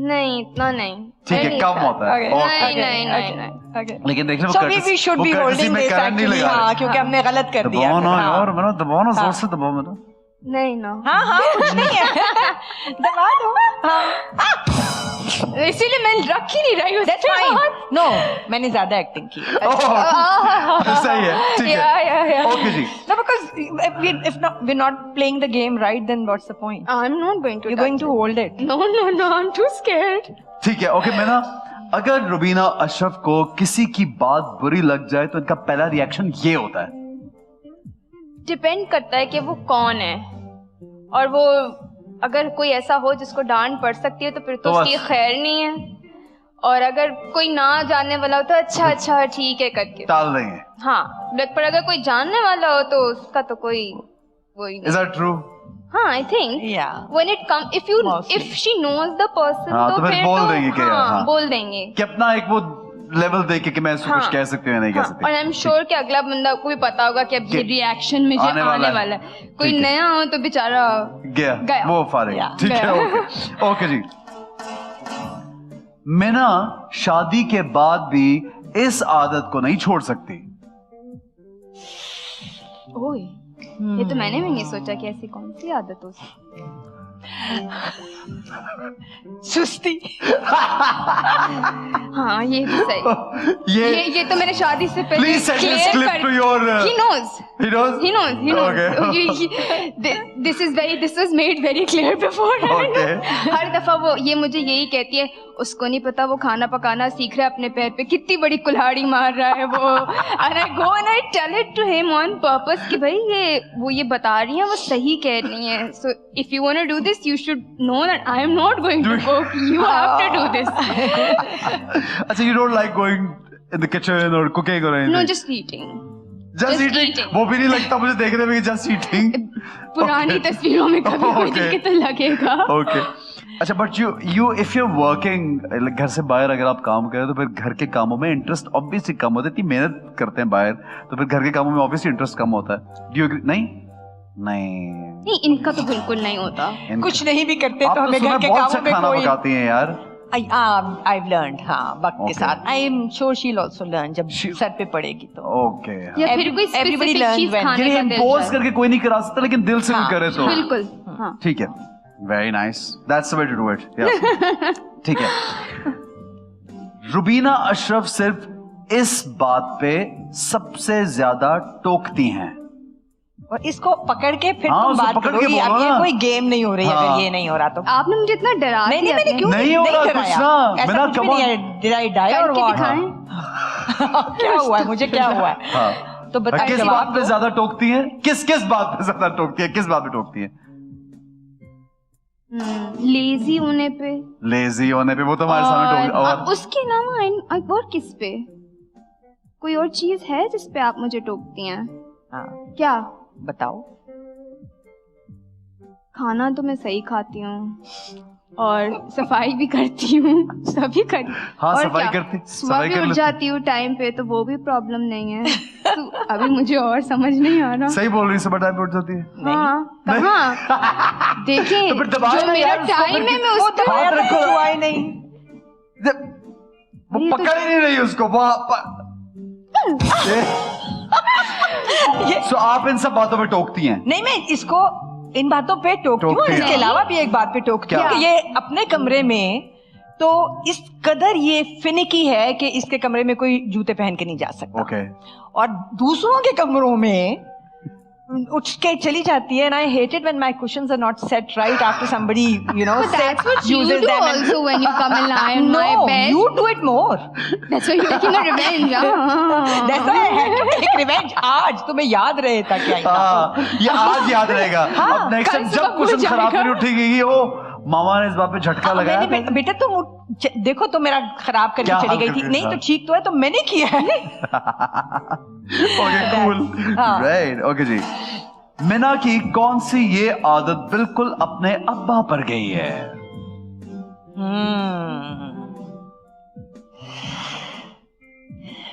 नहीं, इतना नहीं। ठीक है, कम होता है। Okay. Okay. नहीं। लेकिन देखिए So we should be holding this actually, हाँ, क्योंकि हमने गलत कर दिया। दबाओ ना हाँ। यार, मैंने दबाओ ना, जोर से दबाओ मैंने। नहीं ना। हाँ हाँ, कुछ नहीं है। दबा दो। हाँ। इसीलिए मैं रख ही नहीं रही हूँ। That's fine. No, मैंने ज्यादा एक्टिंग की। सही है, ठीक है। ओके जी। No, because if not, we're not playing the game right, then what's the point? I'm not going to. You're going to hold it. No, I'm too scared. ठीक है, ओके। मैं ना, अगर रुबीना अशरफ को किसी की बात बुरी लग जाए तो इनका पहला रिएक्शन ये होता है। डिपेंड करता है कि वो कौन है, और वो अगर कोई ऐसा हो जिसको डांट पड़ सकती है तो फिर तो उसकी खैर नहीं है, और अगर कोई ना जानने वाला हो तो अच्छा ठीक है करके टाल देंगे। हाँ, पर अगर कोई जानने वाला हो तो उसका तो कोई वही नहीं। Is that true? हाँ, I think Yeah. when it come if she knows the person हाँ, तो फिर बोल देंगे कि हाँ, बोल देंगे कि अपना एक वो लेवल देके कि मैं इसको कुछ कह सकती हूँ या नहीं कह सकती। और आई एम श्योर कि अगला बंदा को भी पता होगा कि अब ये रिएक्शन मुझे आने वाला है। कोई नया हो तो बेचारा गया वो फारिग। ठीक है, ओके जी। मैं ना शादी के बाद भी इस आदत को नहीं छोड़ सकती। ओए, ये तो मैंने भी नहीं सोचा कि ऐसी कौन सी आदत हो सकती। सुस्ती। हाँ, ये भी सही। ये तो मैंने शादी से पहले Please send this clip to your. He knows. He knows. Okay. This was made very clear before. Okay. हर दफा वो ये मुझे यही कहती है, उसको नहीं पता वो खाना पकाना सीख रहा है अपने पैर पे, कितनी बड़ी कुल्हाड़ी मार रहा है वो। And I go and I tell it to him on purpose कि भाई वो ये बता रही है, वो सही कह रही है। So if you want to do this, you should know that I am not going to cook. You have to do this. अच्छा, you don't like going in the kitchen or cooking or anything? No, just eating. Just eating. वो भी नहीं लगता मुझे देखने में कि just eating. पुरानी तस्वीरों में कभी कोई देखे तो लगेगा। Okay. अच्छा, but you if you're working घर से बाहर अगर आप काम करें तो फिर घर के कामों में इंटरेस्ट ऑब्वियसली कम होता है। इतनी मेहनत करते हैं बाहर तो फिर घर के कामों में ऑब्वियसली इंटरेस्ट कम होता है। Do you agree? नहीं, इनका तो बिल्कुल नहीं होता। कुछ नहीं भी करते तो हमें घर के कामों में खाना पकाती हैं यार। I've learned, हाँ, वक्त के साथ। I'm sure she'll also learn जब सर पे पड़ेगी तो। Okay. या फिर कोई स्पेसिफिक चीज खाने का दिल इम्पोज करके कोई नहीं करा सकता, लेकिन दिल से भी करे तो बिल्कुल। हाँ, ठीक है। Very nice. That's the way to do it. Yeah. ठीक है। रुबीना अशरफ सिर्फ इस बात पे सबसे ज्यादा टोकती हैं। और इसको पकड़ के फिर तुम बात करोगी। अब ये कोई गेम नहीं हो रही अगर ये नहीं हो रहा तो। आपने मुझे इतना डरा दिया। मैंने क्यों नहीं हो रहा कुछ ना। ऐसा कुछ भी नहीं है। Did I die or what? क्या हुआ है? मुझे क्या हुआ है? तो बताइए। किस बात पे ज्यादा टोकती हैं? किस बात पे ज्यादा टोकती है? किस बात पे टोकती है? लेजी होने पे। लेजी होने पे वो तो हमारे सामने टोक। और उसके अलावा और किस पे? कोई और चीज है जिस पे आप मुझे टोकती हैं? क्या बताओ। खाना तो मैं सही खाती हूँ और सफाई भी करती हूँ, सभी करती। हाँ, सफाई करती, सुबह भी उठ जाती हूँ टाइम पे, तो वो भी प्रॉब्लम नहीं है। तो अभी मुझे और समझ नहीं आ रहा। सही बोल रही, सुबह टाइम पे उठ जाती है। हाँ, कहाँ? देखिए, तो जो मेरा टाइम है मैं उसको हाथ रखो। हुआ ही नहीं, वो पकड़ ही नहीं रही उसको। So, आप इन सब बातों पे टोकती हैं? नहीं, मैं इसको इन बातों पे टोकती हूँ। इसके अलावा भी एक बात पे टोकती हूँ कि ये अपने कमरे में तो इस कदर ये फिनिकी है कि इसके कमरे में कोई जूते पहन के नहीं जा सकता। और दूसरों के कमरों में उठ के चली जाती है। And I hate it when my cushions are not set right after somebody, But that's what you do also when you come and lie on my bed. No, you do it more. That's why you're taking a revenge. That's why I had to take revenge. आज तुम्हें याद रहे था क्या? ये आज याद रहेगा। अब नेक्स्ट टाइम जब कुशन खराब नहीं उठेगी, ओ मामा ने इस बात पे झटका लगाया। बेटा तुम देखो, तो मेरा खराब करके चली गई थी। नहीं तो ठीक तो है, तो मैंने किया है। Okay, cool, right. ओके जी। मिना की कौन सी ये आदत बिल्कुल अपने अब्बा पर गई है?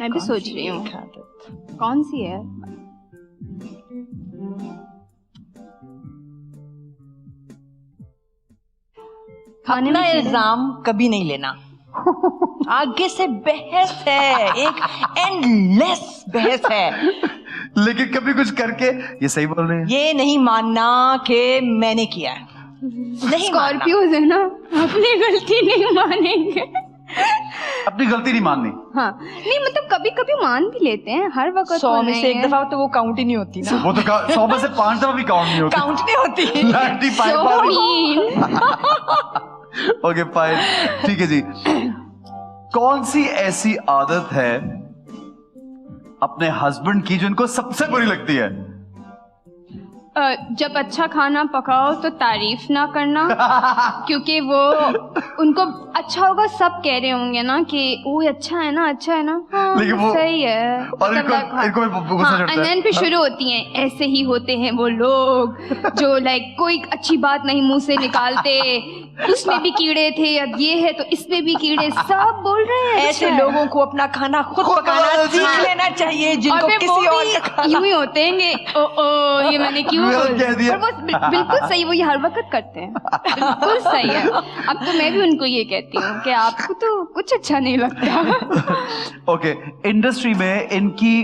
मैं भी सोच रही हूँ कौन सी है। अपना इल्जाम कभी नहीं लेना। आगे से बहस है, एक एंडलेस बहस है, लेकिन कभी कुछ करके ये सही बोल रहे हैं। ये नहीं मानना कि मैंने किया है। नहीं स्कॉर्पियोज है ना, अपनी गलती नहीं मानेंगे। अपनी गलती नहीं माननी। हाँ नहीं मतलब कभी कभी मान भी लेते हैं, हर वक्त 100 में नहीं से एक है। दफा तो वो काउंट ही नहीं होती ना, वो तो 100 में से 5 दफा भी काउंट नहीं होती। काउंट नहीं होती। 95 So बार। mean। ओके फाइन, ठीक है जी। कौन सी ऐसी आदत है अपने हस्बैंड की जो इनको सबसे बुरी लगती है? जब अच्छा खाना पकाओ तो तारीफ ना करना, क्योंकि वो उनको अच्छा होगा, सब कह रहे होंगे ना कि वो अच्छा है ना, अच्छा है ना, हाँ, लेकिन वो- सही है। और इनको भी गुस्सा चढ़ता है। एंड देन फिर शुरू होती हैं, ऐसे ही होते हैं वो लोग जो लाइक कोई अच्छी बात नहीं मुंह से निकालते, उसमें भी कीड़े थे, अब ये है तो इसमें भी कीड़े, सब बोल रहे हैं ऐसे अच्छा है। लोगों को अपना खाना खुद पकाना सीख लेना चाहिए, जिनको और फिर किसी वो और भी का खाना। यूं ही होते हैं, ओ ये मैंने क्यों गलत बोल कह दिया। पर वो बिल्कुल सही, वो ये हर वक्त करते हैं, बिल्कुल सही है। अब तो मैं भी उनको ये कहती हूँ कि आपको तो कुछ अच्छा नहीं लगता। ओके, इंडस्ट्री में इनकी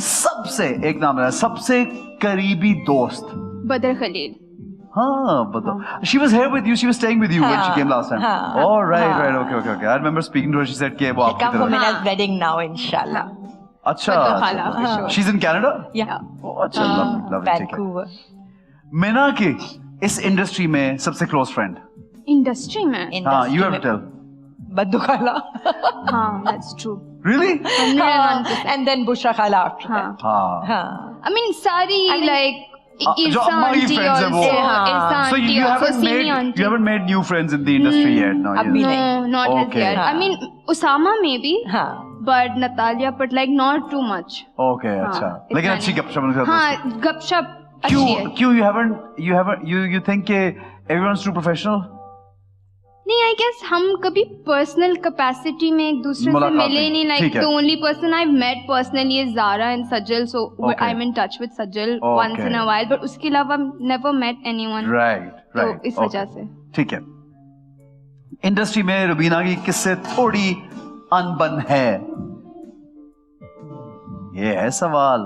सबसे, एक नाम है, सबसे करीबी दोस्त। बदर खलील। हाँ बताओ। She was here with you. She was staying with you when she came last time. हाँ, Oh right, हाँ. right, okay. I remember speaking to her. She said कि वो आपकी Come for तरह। Mina's wedding now, inshallah. अच्छा। बदर खाला, अच्छा। हाँ। She's in Canada? Yeah. Oh, अच्छा, lovely, ठीक है। Vancouver. मीना की इस इंडस्ट्री में सबसे क्लोज फ्रेंड। इंडस्ट्री में हाँ, you have to tell. Baddu Khala. हाँ that's true। Really? 101%। And then Bushra Khala after हाँ that. हाँ। हाँ. I mean सारी like जो इरसा अम्मा की आंटी friends हैं वो। also, हाँ। इरसा So aunty you also, haven't semi made aunty. you haven't made new friends in the industry yet, no? अभी yes. नहीं। No, not Okay. as yet। I हाँ। mean Usama maybe, हाँ. but Natalia, but like not too much। Okay, हाँ, अच्छा। इतना लेकिन अच्छी नहीं। गपशप उनके साथ दोस्ती। हाँ गपशप अच्छी है। क्यों you think कि everyone's too professional? नहीं आई गेस हम कभी पर्सनल कैपेसिटी में एक दूसरे से मुलाकात मिले नहीं। नहीं, ठीक लाइक है। The only person I met personally is Zara and Sajal, so Okay. I am in touch with Sajal Okay. Once in a while, but उसके अलावा नेवर मेट एनीवन, Right. तो इस Okay. वजह से। ठीक है। इंडस्ट्री में रुबीना की किससे थोड़ी अनबन है? ये है सवाल।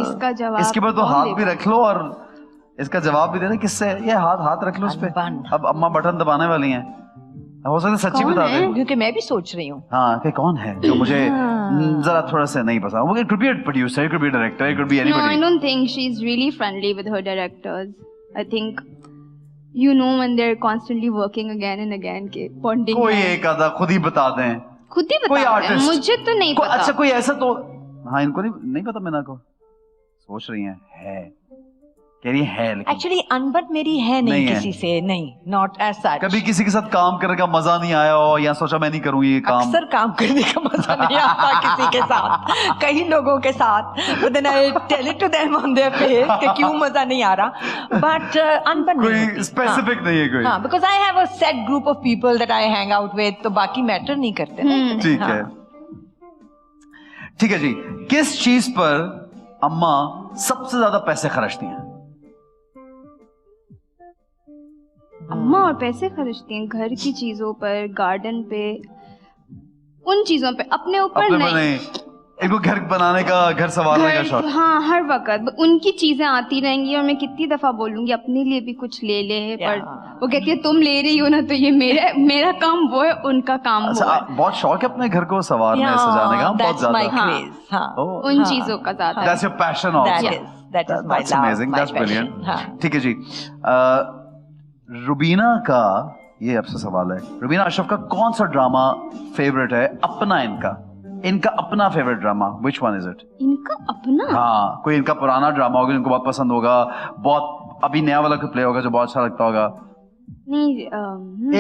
इसका जवाब इसके बाद तो कौन हाथ देगा? भी रख लो और इसका जवाब भी देना। किससे? ये हाथ रख लो उस पे। अनबन। अब अम्मा बटन दबाने वाली हैं, हो सकता है सच्ची कौन बता है? दे। क्योंकि मैं भी सोच रही हूँ. हाँ कि कौन है जो मुझे जरा थोड़ा सा नहीं पसंद। वो it could be a producer, it could be a director, it could be No, I anybody. don't think she's really friendly with her directors. I think you know when they're constantly working again and again के bonding कोई है। एक आधा खुद ही बता दें। खुद ही कोई बता रहे हैं, artist। मुझे तो नहीं पता। अच्छा कोई ऐसा तो, हाँ इनको नहीं पता। मीना को सोच रही है कह रही है लेकिन एक्चुअली अनबन मेरी है नहीं नहीं है। किसी से, नहीं, नॉट एज सच. कभी किसी के साथ काम करने का मजा नहीं आया हो, या सोचा मैं नहीं करूँ ये काम? अक्सर काम करने का मजा नहीं आता किसी के साथ, कई लोगों के साथ, but then I tell it to them on their face कि क्यों मजा नहीं आ रहा, but अनबन नहीं कोई होती. स्पेसिफिक नहीं है कोई? हाँ, because I have a set group of people that I hang out with, तो बाकी मैटर नहीं करते ना इतने. ठीक है, ठीक है जी। किस चीज पर अम्मा सबसे ज्यादा पैसे खर्चती हैं? अम्मा और पैसे खर्चती हैं घर की चीजों पर, गार्डन पे, उन चीजों पे, अपने ऊपर अपने पर नहीं। नहीं। इनको घर बनाने का, घर संवारने का शौक। हाँ हर वक्त उनकी चीजें आती रहेंगी और मैं कितनी दफा बोलूंगी अपने लिए भी कुछ ले ले, पर वो कहती है तुम ले रही हो ना, तो ये मेरा काम वो है, उनका काम वो अच्छा, है। बहुत शौक है अपने घर को संवारने, Yeah, सजाने का? बहुत that's my ज्यादा। craze. हाँ. Oh, उन चीजों का ज्यादा। that's your passion also. That is my That's love, amazing. my That's brilliant. passion. हाँ. ठीक है जी। रुबीना का ये आपसे सवाल है, रुबीना अशरफ का कौन सा ड्रामा फेवरेट है अपना? इनका अपना favourite drama, which one is it? इनका अपना? हाँ, कोई इनका पुराना ड्रामा होगा जिनको बहुत पसंद होगा, बहुत अभी नया वाला कोई प्ले होगा जो बहुत अच्छा लगता होगा। नहीं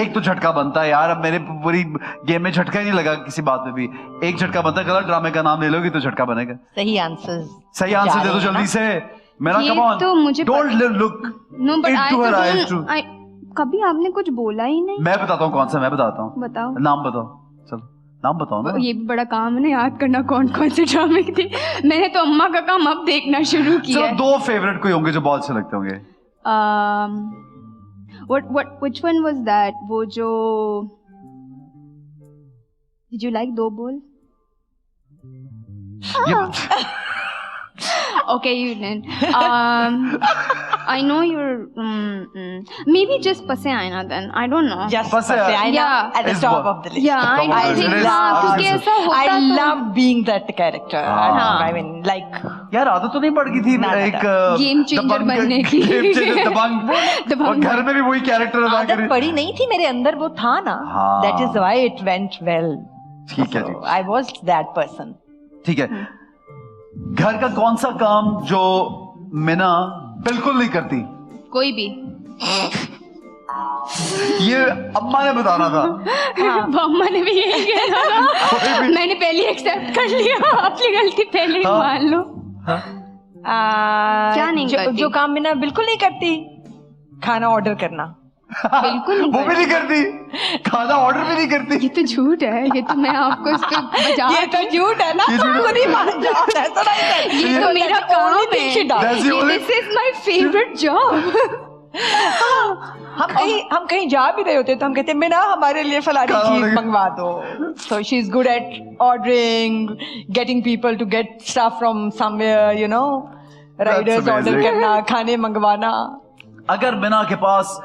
एक तो झटका बनता है यार, अब मेरे पूरी गेम में झटका ही नहीं लगा किसी बात में भी। एक झटका बनता है, गलत ड्रामे का नाम ले लोगी तो झटका बनेगा। सही आंसर दे दो जल्दी से। मेरा ये कम ऑन, तो मुझे don't look no but into her eyes too. I कभी आपने कुछ बोला ही नहीं। मैं बताता हूँ कौन सा, मैं बताता हूँ। बताओ। नाम बताओ, चलो नाम बताओ ना। ये भी बड़ा काम है ना याद करना कौन कौन से ड्रामे थे। मैंने तो अम्मा का काम अब देखना शुरू किया चलो है। दो फेवरेट कोई होंगे जो बहुत अच्छे लगते होंगे। which one was that? वो जो Did you like दो बोल? Okay, you didn't. I know you're maybe just Passe Aina then. I don't know. Just Passe Aina. Yeah. at the Is top what- of the list. Yeah, I Top of the think list. हाँ, क्योंकि ऐसा होता I तो love being that character. हाँ. I mean, like यार आदत तो नहीं पड़ गई थी ना, ना, एक Game changer बनने की। गेम चेंजर दबंग दबंग। और घर में भी वही कैरेक्टर अदा आदत करी। पड़ी नहीं थी मेरे अंदर, वो था ना. हाँ. That is why it went well. ठीक है जी, So, I was that person. ठीक है। घर का कौन सा काम जो मीना बिल्कुल नहीं करती? कोई भी ये अम्मा ने बताना था। अम्मा ने भी यही किया था। मैंने पहले एक्सेप्ट कर लिया, अपनी गलती पहले ही हाँ। मान लो। क्या नहीं करती? जो काम मैं बिल्कुल नहीं करती, खाना ऑर्डर करना. बिल्कुल नहीं वो भी नहीं करती, खाना ऑर्डर भी नहीं करती। ये तो झूठ है, ये तो मैं आपको इस पे बजा ये तो झूठ है ना. ये झूठ है। खुद ही मान जाओ, ऐसा नहीं है. ये तो मेरा काम है। That's the only- This is my favorite job. हम कहीं जा भी रहे होते तो हम कहते हैं ना हमारे लिए फलानी खाना चीज लगे। मंगवा दो. So she is good at ordering, getting people to get stuff from somewhere, you know, riders order amazing. करना, खाने मंगवाना. अगर मीना के पास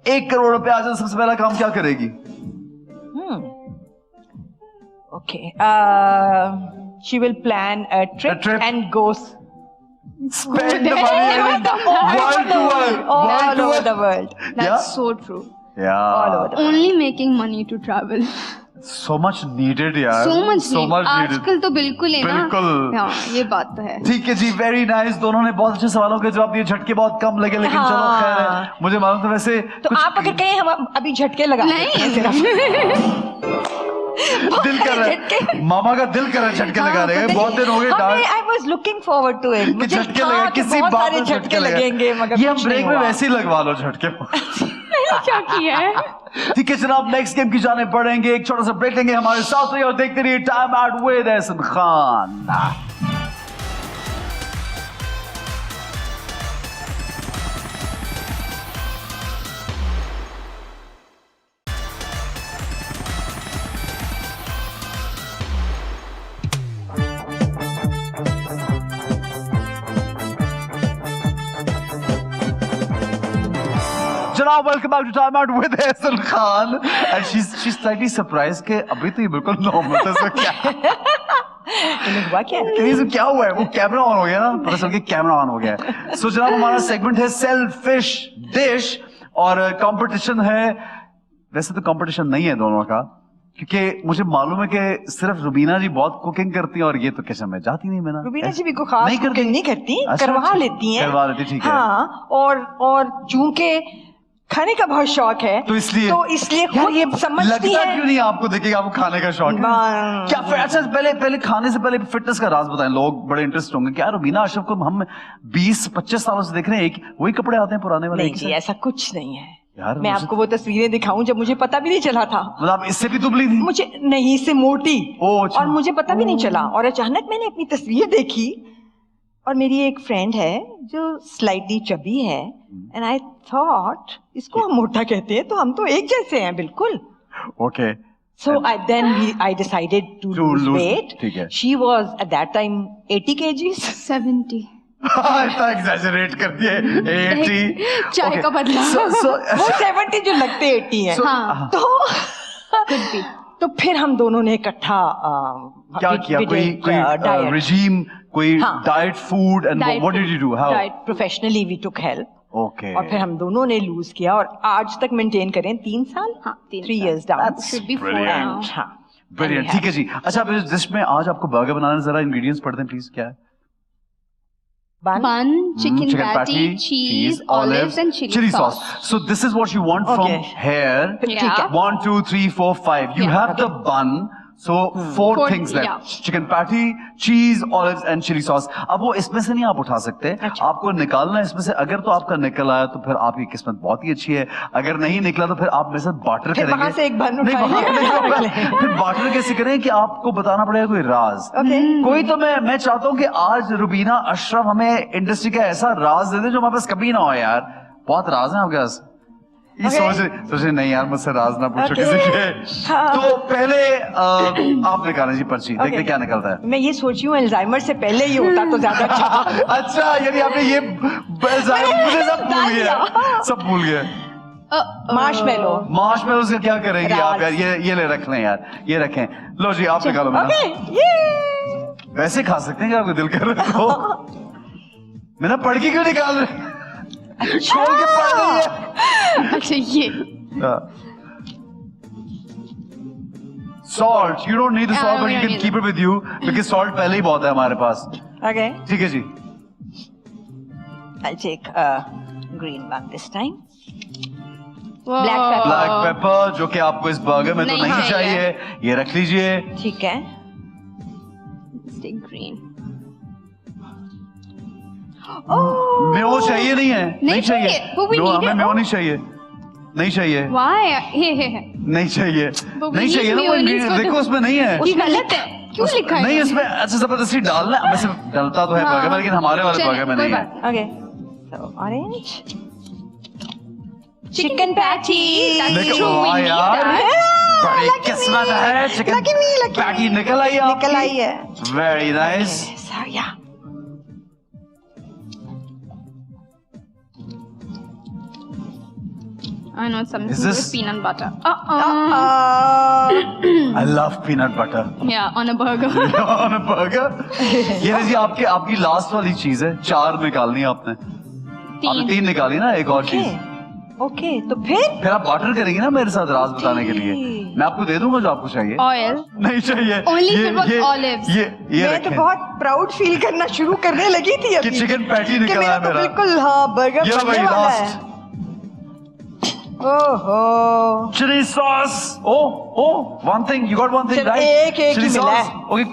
1 करोड़ रुपए आ जाए, सबसे पहला काम क्या करेगी? Okay. She will plan a trip, trip. and go Spend the money world to world, all over the world. That's Yeah. so true. Yeah. All over the world. Only making money to travel. So much needed यार। So much So much needed। आजकल तो बिल्कुल है ना। बिल्कुल। हाँ, ये बात तो है। ठीक है जी, वेरी नाइस। दोनों ने बहुत अच्छे सवालों के जवाब दिए। झटके बहुत कम लगे, लेकिन हाँ। चलो खैर है। मुझे मालूम था वैसे तो कुछ आप अगर कहें हम अभी झटके लगा दिल कर रहा है, मामा का दिल कर रहा है झटके लगा रहे हैं। बहुत दिन हो गए don't I was looking forward to it. कि मुझे झटके था लगे, कि किसी बहुत बात सारे में झटके लगेंगे, मगर ये हम कुछ ब्रेक नहीं में हुआ. वैसे ही लगवा लो झटके। क्या किया है? ठीक है जनाब, नेक्स्ट गेम की जाने पड़ेंगे। एक छोटा सा ब्रेक लेंगे, हमारे साथ रहिए और देखते रहिए time out with Ehsan Khan. जनाब, welcome back to time out with Ehsan Khan. And she is slightly surprise के अभी तो ये बिल्कुल नॉर्मल था। सो क्या इन्हें हुआ क्या? क्या हुआ है? वो कैमरा ऑन हो गया ना, पता चल के कैमरा ऑन हो गया है। सो जनाब, हमारा सेगमेंट है सेल्फिश डिश और कंपटीशन है। वैसे तो कंपटीशन नहीं है दोनों का, क्योंकि मुझे मालूम है कि सिर्फ रुबीना जी बहुत कुकिंग करती हैं और ये तो किचन में जाती नहीं। मैंने रुबीना जी भी को खास कुकिंग नहीं करती, अच्छा, करवा अच्छा, लेती हैं. करवा लेती, ठीक है। हाँ, और चूंकि खाने का बहुत शौक है, तो इसलिए खुद यार ये समझती लगता है. क्यों नहीं आपको देखेगा आपको खाने का शौक है? वाह। क्या अच्छा पहले खाने से पहले फिटनेस का राज बताएं, लोग बड़े इंटरेस्ट होंगे। क्या रुबीना अशरफ को हम 20-25 सालों से देख रहे हैं, एक वही कपड़े आते हैं पुराने वाले? नहीं एक जी, से? ऐसा कुछ नहीं है. यार मैं आपको वो तस्वीरें दिखाऊं जब मुझे पता भी नहीं चला था. मतलब आप इससे भी दुबली थी? मुझे नहीं, इससे मोटी. ओह, अच्छा। और मुझे पता भी नहीं चला, और अचानक मैंने अपनी तस्वीर देखी, और मेरी एक फ्रेंड है जो स्लाइटली चबी है, एंड आई थॉट इसको हम मोटा कहते हैं, तो हम तो एक जैसे हैं बिल्कुल. Okay. So I decided to lose weight. ठीक है। She was at that time 80 kgs. 70 इतना एग्जैजरेट कर दिए 80 चाय का बदला। वो 70 जो लगते 80 हैं. हाँ। तो फिर हम दोनों ने इकट्ठा क्या किया? कोई रिजीम, कोई हाँ। Diet, food and Diet what did you do? How? Professionally we took help. Okay. और फिर हम दोनों ने लूज किया, और आज तक मेंटेन करें 3 साल. हाँ, 3 years down. That's should be 4 brilliant. now. हाँ. Brilliant, ठीक है जी। अच्छा, अब इस डिश में आज आपको बर्गर बनाने जरा इंग्रेडिएंट्स पढ़ दें प्लीज। क्या है? Bun, chicken chicken patty, cheese, olives and chili sauce. So this is what you want from Okay. here. Yeah. ठीक है. 1, 2, 3, 4, 5. You Yeah. have the bun. So four Four, things left. yeah. Chicken patty, cheese, olives and chili sauce. अब वो इसमें से नहीं आप उठा सकते, अच्छा। आपको निकालना है इसमें से। अगर तो आपका निकल आया तो फिर आपकी किस्मत बहुत ही अच्छी है, अगर नहीं निकला तो फिर आप मेरे साथ बार्टर फिर करेंगे। वहाँ से एक bun नहीं, वहाँ उठाएंगे। नहीं होगा। फिर बार्टर कैसे करें कि आपको बताना पड़ेगा कोई राज। Okay. कोई तो मैं चाहता हूँ कि आज रुबीना अशरफ हमें इंडस्ट्री का ऐसा राज दे दे जो हमारे पास कभी ना हो। यार बहुत राज है आपके पास। ये सोच रहे नहीं यार मुझसे राज ना पूछो किसी के। तो पहले आप निकालें जी पर्ची, देखते क्या निकलता है। मैं ये सोची हूँ अल्जाइमर से पहले ही होता तो ज्यादा अच्छा। अच्छा यानी आपने ये मुझे सब भूल गए। मार्शमेलो से क्या करेंगे आप यार? ये ले रख लें यार, ये रखें। लो जी आप निकालो। वैसे खा सकते हैं क्या, आपको दिल कर रहा हो? मैंने पढ़ के क्यों निकाल रहे? छोड़ के पढ़ रही है। अच्छा ये salt, you don't need the salt, but you can keep it with you because salt पहले ही बहुत है हमारे पास। Okay. ठीक है जी। I'll take green one this time. Black pepper. Black pepper जो कि आपको इस बर्गर में तो नहीं चाहिए, ये रख लीजिए। ठीक है। Stick green. मेयो चाहिए नहीं है? नहीं चाहिए। हमें मेयो नहीं चाहिए। नहीं चाहिए। Why? नहीं चाहिए। नहीं चाहिए ना, देखो उसमें नहीं है। ये गलत है। क्यों लिखा है? नहीं इसमें अच्छा जबरदस्ती डालना, वैसे डलता तो है बर्गर में, लेकिन हमारे वाले बर्गर में नहीं है। Okay. So orange. Chicken patty. देखो वाह यार, बड़ी किस्मत है। चिकन पैटी निकल आई है। निकल आई है। Very nice. Yeah. I know something Is this- with peanut butter. I love peanut butter. Yeah, on a burger. On a burger. ये जी आपकी लास्ट वाली चीज है। 4 निकालनी है आपने। आपने 3 निकाली ना, एक और चीज। ओके तो फिर आप बार्टर करेंगी ना मेरे साथ राज बताने के लिए। मैं आपको दे दूंगा जो आपको चाहिए। Oil. नहीं चाहिए। Only if it was olives. ये मैं तो बहुत प्राउड फील करना शुरू करने लगी थी अभी कि चिकन पैटी कि निकला है मेरा तो मेरा। बिल्कुल हाँ बर्गर ये बनने भाई वाला है। लास्ट। ओहो Chili sauce. Oh, one thing. You got one thing, चलो, right? एक ही Chili मिला sauce. है। Okay,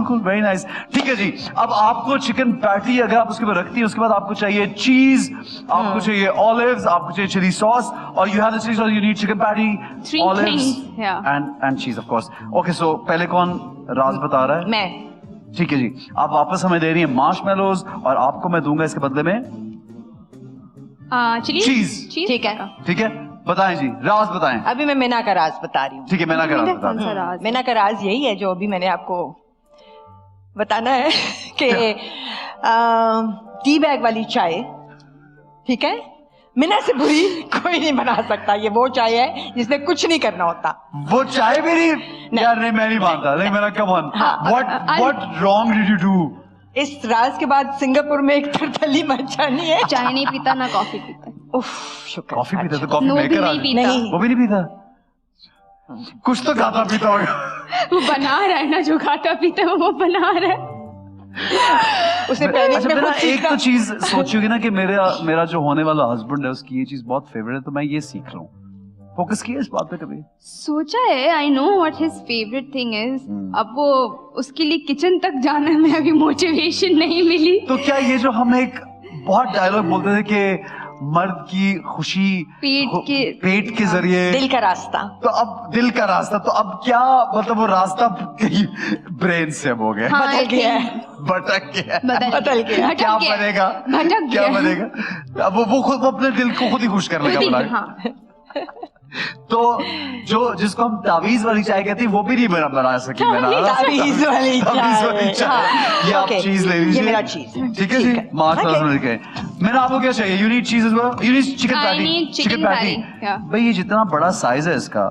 cool. Very nice. ठीक है जी। अब आपको चिकन पैटी अगर आप उसके ऊपर रखती है, उसके बाद आपको चाहिए चीज, आपको चाहिए ऑलिव्स, आपको चाहिए चिली सॉस, और you have the chili sauce, you need chicken patty, 3 olives, things, yeah. and cheese of course. Okay, so पहले कौन राज बता रहा है? मैं ठीक है जी। आप वापस हमें दे रही है मार्शमेलोज, और आपको मैं दूंगा इसके बदले में Chili. Cheese. ठीक है ठीक है। बताएं जी, राज बताएं। अभी मैं मीना का राज बता रही हूँ। ठीक है, मैंने कहा कौन बता। सा राज? मीना का राज यही है जो अभी मैंने आपको बताना है कि टी बैग वाली चाय, ठीक है, मीना से बुरी कोई नहीं बना सकता। ये वो चाय है जिसमें कुछ नहीं करना होता। वो चाय भी नहीं यार, नहीं मैं नहीं मानता। नहीं मेरा come on, what wrong did you do? इस राज के बाद सिंगापुर में एक तरतली मचानी है। चाय नहीं पीता ना कॉफी पीता। उफ शुक्र। कॉफी पीता तो कॉफी No, भी मेकर नहीं पीता। नहीं। वो भी नहीं पीता। कुछ तो खाता पीता होगा। वो बना रहा है ना, जो खाता पीता है वो बना रहा है। उसे पहले अच्छा में मेरा कुछ एक सीखना- तो चीज सोचोगे ना कि मेरा जो होने वाला हस्बैंड है उसकी ये चीज बहुत फेवरेट है, तो मैं ये सीख लूं। फोकस किया इस बात पे कभी? सोचा है, I know what his favourite thing is. अब वो उसके लिए किचन तक जाना में अभी मोटिवेशन नहीं मिली। तो क्या ये जो हम एक बहुत डायलॉग बोलते थे कि मर्द की खुशी पेट के जरिए, दिल का रास्ता, तो अब दिल का रास्ता, तो अब क्या मतलब वो रास्ता ब्रेन से अब हो गया, हाँ, बदल गया है। भटक गया, बदल गया। क्या बनेगा, क्या बनेगा? अब वो खुद अपने दिल को खुद ही खुश करने का बना। हाँ। तो जिसको हम तावीज वाली चाय कहते हैं वो भी नहीं बना सकी मैं ना। तावीज वाली चाय। ये आप चीज ले लीजिए। ये मेरा चीज है। ठीक है जी। मार्शमेलोज मिल गए। मैंने आपको क्या चाहिए? You need cheese as well, you need chicken patty. Chicken patty. भाई ये जितना बड़ा साइज है इसका,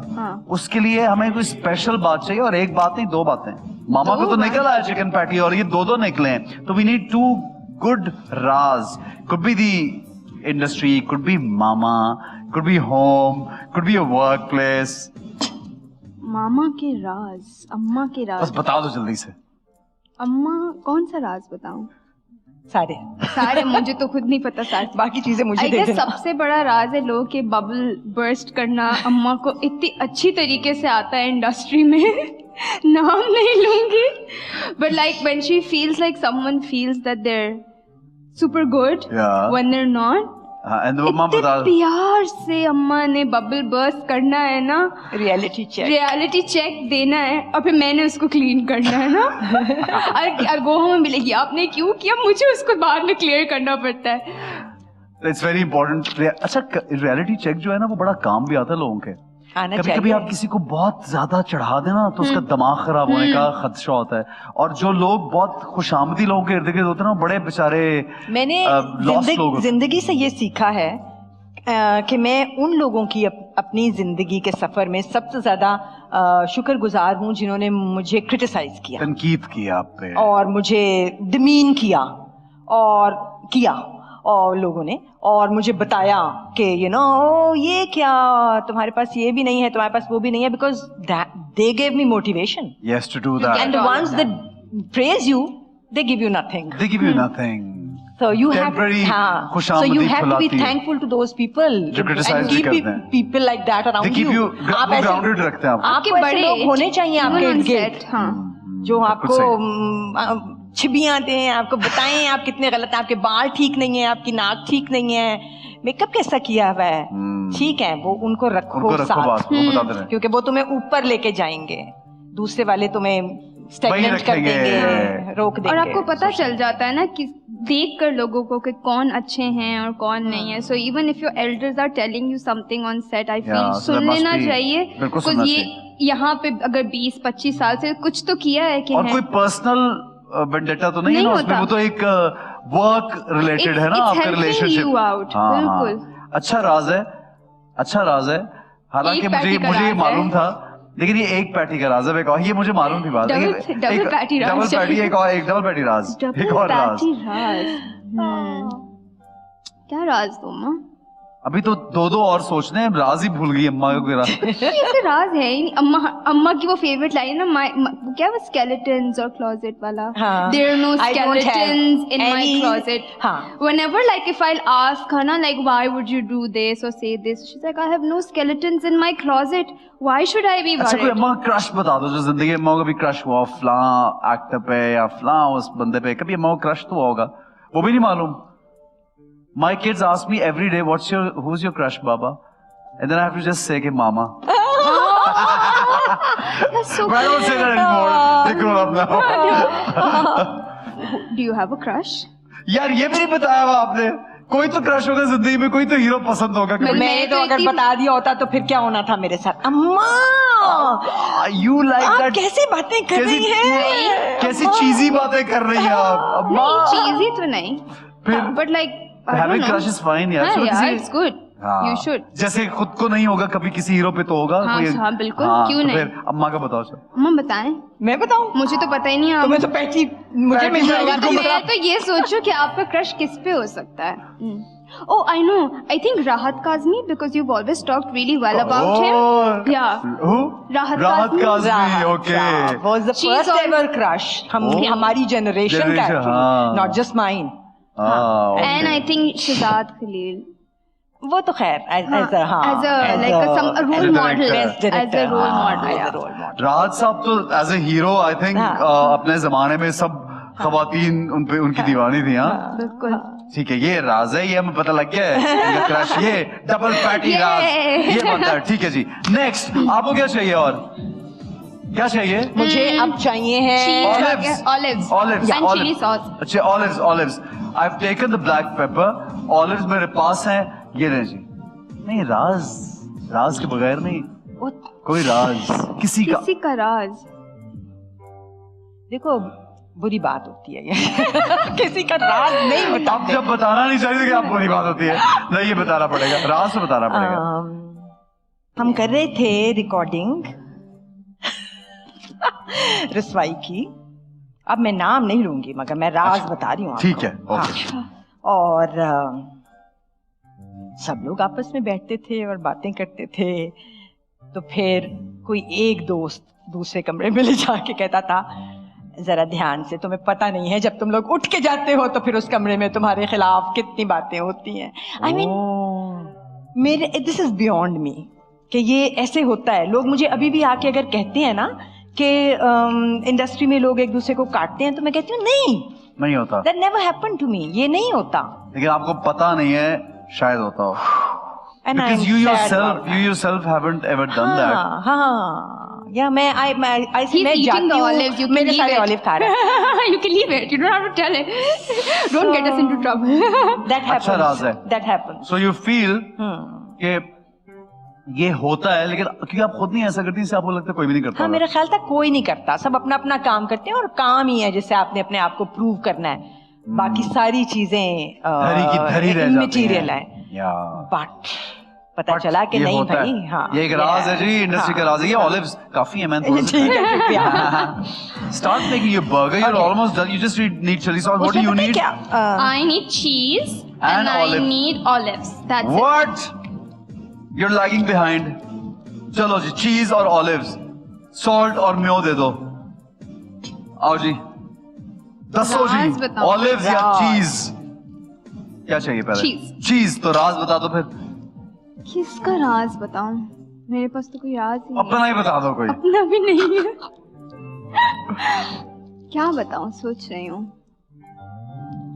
उसके लिए हमें कोई स्पेशल बात चाहिए, और एक बात नहीं 2 बातें। मामा को तो निकल आया चिकन पैटी, और ये 2 निकले हैं, तो वी नीड 2 गुड राज। Could be the industry, could be मामा, could be home, could be a workplace. मामा के राज, अम्मा के राज। बस बता दो जल्दी से। अम्मा कौन सा राज बताऊं? सारे मुझे तो खुद नहीं पता सारे। बाकी चीजें मुझे दे देना। सबसे बड़ा राज है लोगों के बबल बर्स्ट करना। अम्मा को इतनी अच्छी तरीके से आता है इंडस्ट्री में। नाम नहीं लूंगी, but like when she feels like someone feels that they're super good when they're not. and वो मम्मा बता दो। प्यार से अम्मा ने बबल बर्स्ट करना है ना, रियलिटी चेक देना है, और फिर मैंने उसको क्लीन करना है ना। और वो हमें मिलेगी आपने क्यों किया, मुझे उसको बाद में क्लियर करना पड़ता है। It's very important. अच्छा, रियलिटी चेक जो है ना वो बड़ा काम भी आता है लोगों के। आना कभी कभी चाहिए। आप किसी को बहुत ज्यादा चढ़ा देना तो उसका दिमाग खराब होने का खदशा होता है, और जो लोग बहुत खुशामदी लोगों के इर्द गिर्द होते हैं ना, बड़े बेचारे मैंने lost लोग होते हैं। जिंदगी से ये सीखा है कि मैं उन लोगों की अपनी जिंदगी के सफर में सबसे ज्यादा शुक्रगुजार हूँ जिन्होंने मुझे क्रिटिसाइज किया, तनकीद की आप पे, और मुझे डिमीन किया और लोगों ने, और मुझे बताया कि ये क्या, तुम्हारे पास ये भी नहीं है, तुम्हारे पास वो भी नहीं है, because they gave me motivation, yes to do that, and the ones that praise you they give you nothing, they give you nothing, so you Temporary have खुशामदी to be खिलाती है। thankful to those people जो criticize and भी keep करते हैं। people like that they around keep you आप ऐसे grounded रखते हैं आपको। आपको ऐसे लोग होने चाहिए आपके इर्द गिर्द हाँ जो बिल्कुल आपको सही। छिबियाँ दें, आपको बताएं आप कितने गलत हैं, आपके बाल ठीक नहीं है, आपकी नाक ठीक नहीं है, मेकअप कैसा किया हुआ है, ठीक है, वो उनको रखो बात, साथ, वो बताते रहे। क्योंकि वो तुम्हें ऊपर लेके जाएंगे, दूसरे वाले तुम्हें स्टैग्नेंट कर रखेंगे। देंगे, रोक देंगे। और आपको पता चल जाता है ना कि देख कर लोगों को कि कौन अच्छे हैं और कौन नहीं है। So even if your elders are telling you something on set, I feel Yeah, so सुन there must लेना be- चाहिए, बिल्कुल कुछ सुनना ये चाहिए। यहाँ पे अगर 20-25 साल से कुछ तो किया है कि और है। कोई पर्सनल वेंडेटा तो नहीं है नहीं ना उसमें, होता। वो तो एक वर्क रिलेटेड है ना It's आपका helping रिलेशनशिप। you out, बिल्कुल। अच्छा राज है, हालांकि एक मुझे पैटी का मुझे ये राज मालूम है। था, लेकिन ये एक पैटी का राज है, मैं कहूँ ये मुझे मालूम थी बात। डबल पैटी राज डबल पैटी, चाहिए। एक डबल पैटी राज, एक और राज। क्या राज तुम? अभी तो दो और सोचने हैं, राज ही भूल गई अम्मा को राज। ऐसे राज है ही नहीं। अम्मा की वो फेवरेट लाइन है ना, क्या वो स्केलेटन्स और क्लोजेट वाला, हाँ। There are no I don't have skeletons in my any- closet. हाँ। Whenever like if I'll ask her na like why would you do this or say this, she's like I have no skeletons in my closet, why should I be अच्छा, कोई worried? अम्मा crush बता दो जो जिंदगी में अम्मा को कभी क्रश हुआ, फलां एक्टर पे या फलां उस बंदे पे, कभी अम्मा को क्रश तो हुआ होगा, वो भी नहीं मालूम। My kids ask me every day, who's your crush, Baba? And then I have to just say कि Mama. That's so But I don't say that anymore. They grown up now. Do you have a crush? यार ये भी नहीं बताया हुआ आपने। कोई तो क्रश होगा जिंदगी में, कोई तो हीरो पसंद होगा कभी। मैंने तो अगर बता दिया होता तो फिर क्या होना था मेरे साथ। अम्मा, You like आप that? कैसे बातें कर रही हैं? कैसी चीजी बातें कर रही हैं आप अम्मा? नहीं चीज़ी तो नहीं, फिर but like I don't having know. crush is fine यार। हाँ So यार, किसी- it's good. हाँ। You should. जैसे खुद को नहीं होगा कभी किसी हीरो पे तो होगा हाँ, कोई। हाँ, बिल्कुल, क्यों तो नहीं? फिर अम्मा का बताओ सर। अम्मा बताएं, मैं बताऊं? मुझे तो पता ही नहीं है। तुम्हें तो पैटी मुझे पैटी मिल जाएगा मिल तो जाएगा। मैं तो ये सोचूं कि आपका क्रश किस पे हो सकता है। Oh, I know. I think Rahat Kazmi, because you've always talked really well about him. Yeah. Who? Rahat राहत Kazmi. Kazmi, okay. was the She's first on- ever crush. हमारी generation का Generation, actually, हाँ। not just mine. हाँ, okay. And I think Shazad Khalil. वो तो खैर as a हाँ, As a like a role as a model. director. best As director, a role हाँ, model. as a role model. Rahat साहब तो as a hero I think हाँ। अपने जमाने में सब खवातीन उन पे उनकी दीवानी थी। हाँ बिल्कुल। ठीक है, ये राज है, ये हमें पता लग गया है। इनका क्रश ये डबल पैटी राज, ये बनता है। ठीक है जी, नेक्स्ट आपको क्या चाहिए और क्या चाहिए? मुझे अब चाहिए है Cheese, Olives. olives, and chili sauce. अच्छा, olives I have taken the black pepper, olives मेरे पास हैं, ये लें जी। नहीं, राज के बगैर नहीं, कोई राज किसी का। किसी का राज। देखो बुरी बात होती है ये किसी का राज नहीं अब बताते। जब बताना नहीं चाहिए कि आप बुरी बात होती है, नहीं ये बताना पड़ेगा, राज से बताना पड़ेगा। हम कर रहे थे रिकॉर्डिंग रसवाई की, अब मैं नाम नहीं लूंगी मगर मैं राज बता रही हूँ आपको। ठीक है, ओके। हाँ। और सब लोग आपस में बैठते थे और बातें करते थे, तो फिर कोई एक दोस्त दूसरे कमरे में ले जाके कहता था जरा ध्यान से, तुम्हें पता नहीं है जब तुम लोग उठ के जाते हो तो फिर उस कमरे में तुम्हारे खिलाफ कितनी बातें होती हैं। आई मीन मेरे दिस इज बियॉन्ड मी कि ये ऐसे होता है। लोग मुझे अभी भी आके अगर कहते हैं ना कि इंडस्ट्री में लोग एक दूसरे को काटते हैं, तो मैं कहती हूँ नहीं होता, that never happened to me, ये नहीं होता। लेकिन आपको पता नहीं है, शायद होता हो। And Because I'm you sad about yourself haven't ever done that. हाँ, या मैं He's मैं eating जाती the हूँ, olives. You can मेरे leave सारे it. ऑलिव खा रहे हैं. You can leave it. You don't have to tell it. Don't get us into trouble. That happens. अच्छा राज है. That happens. So you feel कि ये होता है, लेकिन क्योंकि आप खुद नहीं ऐसा करती, इससे आपको लगता है कोई भी नहीं करता. हाँ, मेरा ख्याल था कोई नहीं करता, सब अपना अपना काम करते हैं और काम ही है जिससे आपने अपने आप को प्रूव करना है. बाकी सारी चीजें धरी की धरी रह जाती हैं. मटीरियल है. बट पता चला कि नहीं भाई. हाँ, ये एक राज है जी, इंडस्ट्री का राज है. ये ऑलिव्स काफी है, मैं थोड़ा ठीक है, शुक्रिया. Start making your burger. You're almost done. You just need chili sauce. What do you need? I need cheese and I olive. need olives. That's it. What? You're lagging behind. चलो जी, cheese और olives, salt और म्यो दे दो. आओ जी, दसो राज जी, बताओ. olives या राज. cheese? क्या चाहिए पहले? Cheese. Cheese. तो राज बता दो फिर. किसका राज बताऊं? मेरे पास तो कोई राज ही नहीं. अपना ही बता दो कोई. अपना भी नहीं है. क्या बताऊं, सोच रही हूँ.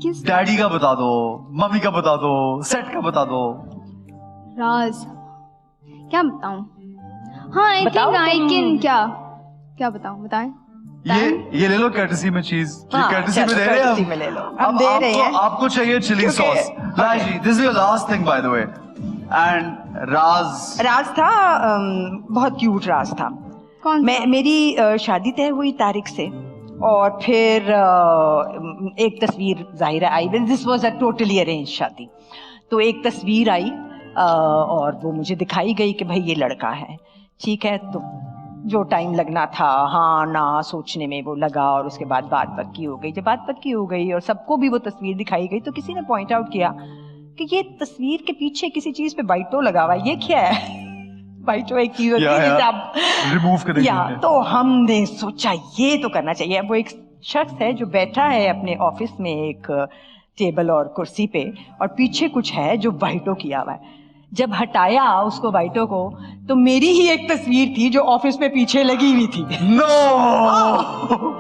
किस डैडी का बता दो, मम्मी का बता दो, सेट का बता दो. राज क्या बताऊं? हाँ, आई बताओ थिंक आई तुम. कैन. क्या बताऊं, बताएं. ये ले लो कर्टसी में चीज. हाँ, कर्टसी में चलो, दे रहे हैं courtesy में ले लो. हम दे रहे हैं. आपको चाहिए चिली क्योंकि- सॉस. लाई जी, this is your last thing by the way. And राज था, बहुत क्यूट राज था. कौन सा? मेरी शादी तय हुई तारीख से और फिर एक तस्वीर जाहिर आई. This was a totally arrange शादी. तो एक तस्वीर आई और वो मुझे दिखाई गई कि भाई ये लड़का है. ठीक है, तो जो टाइम लगना था हाँ ना सोचने में वो लगा और उसके बाद बात पक्की हो गई. जब बात पक्की हो गई और सबको भी वो तस्वीर दिखाई गई तो किसी ने पॉइंट आउट किया कि ये तस्वीर के पीछे किसी चीज पे बाइटो लगा हुआ है. ये क्या है? बाइटो एक चीज होती है जिसे आप रिमूव कर या. तो हमने सोचा ये तो करना चाहिए. वो एक शख्स है जो बैठा है अपने ऑफिस में एक टेबल और कुर्सी पे और पीछे कुछ है जो बाइटो किया हुआ है. जब हटाया उसको बाइटो को तो मेरी ही एक तस्वीर थी जो ऑफिस में पीछे लगी हुई थी. No.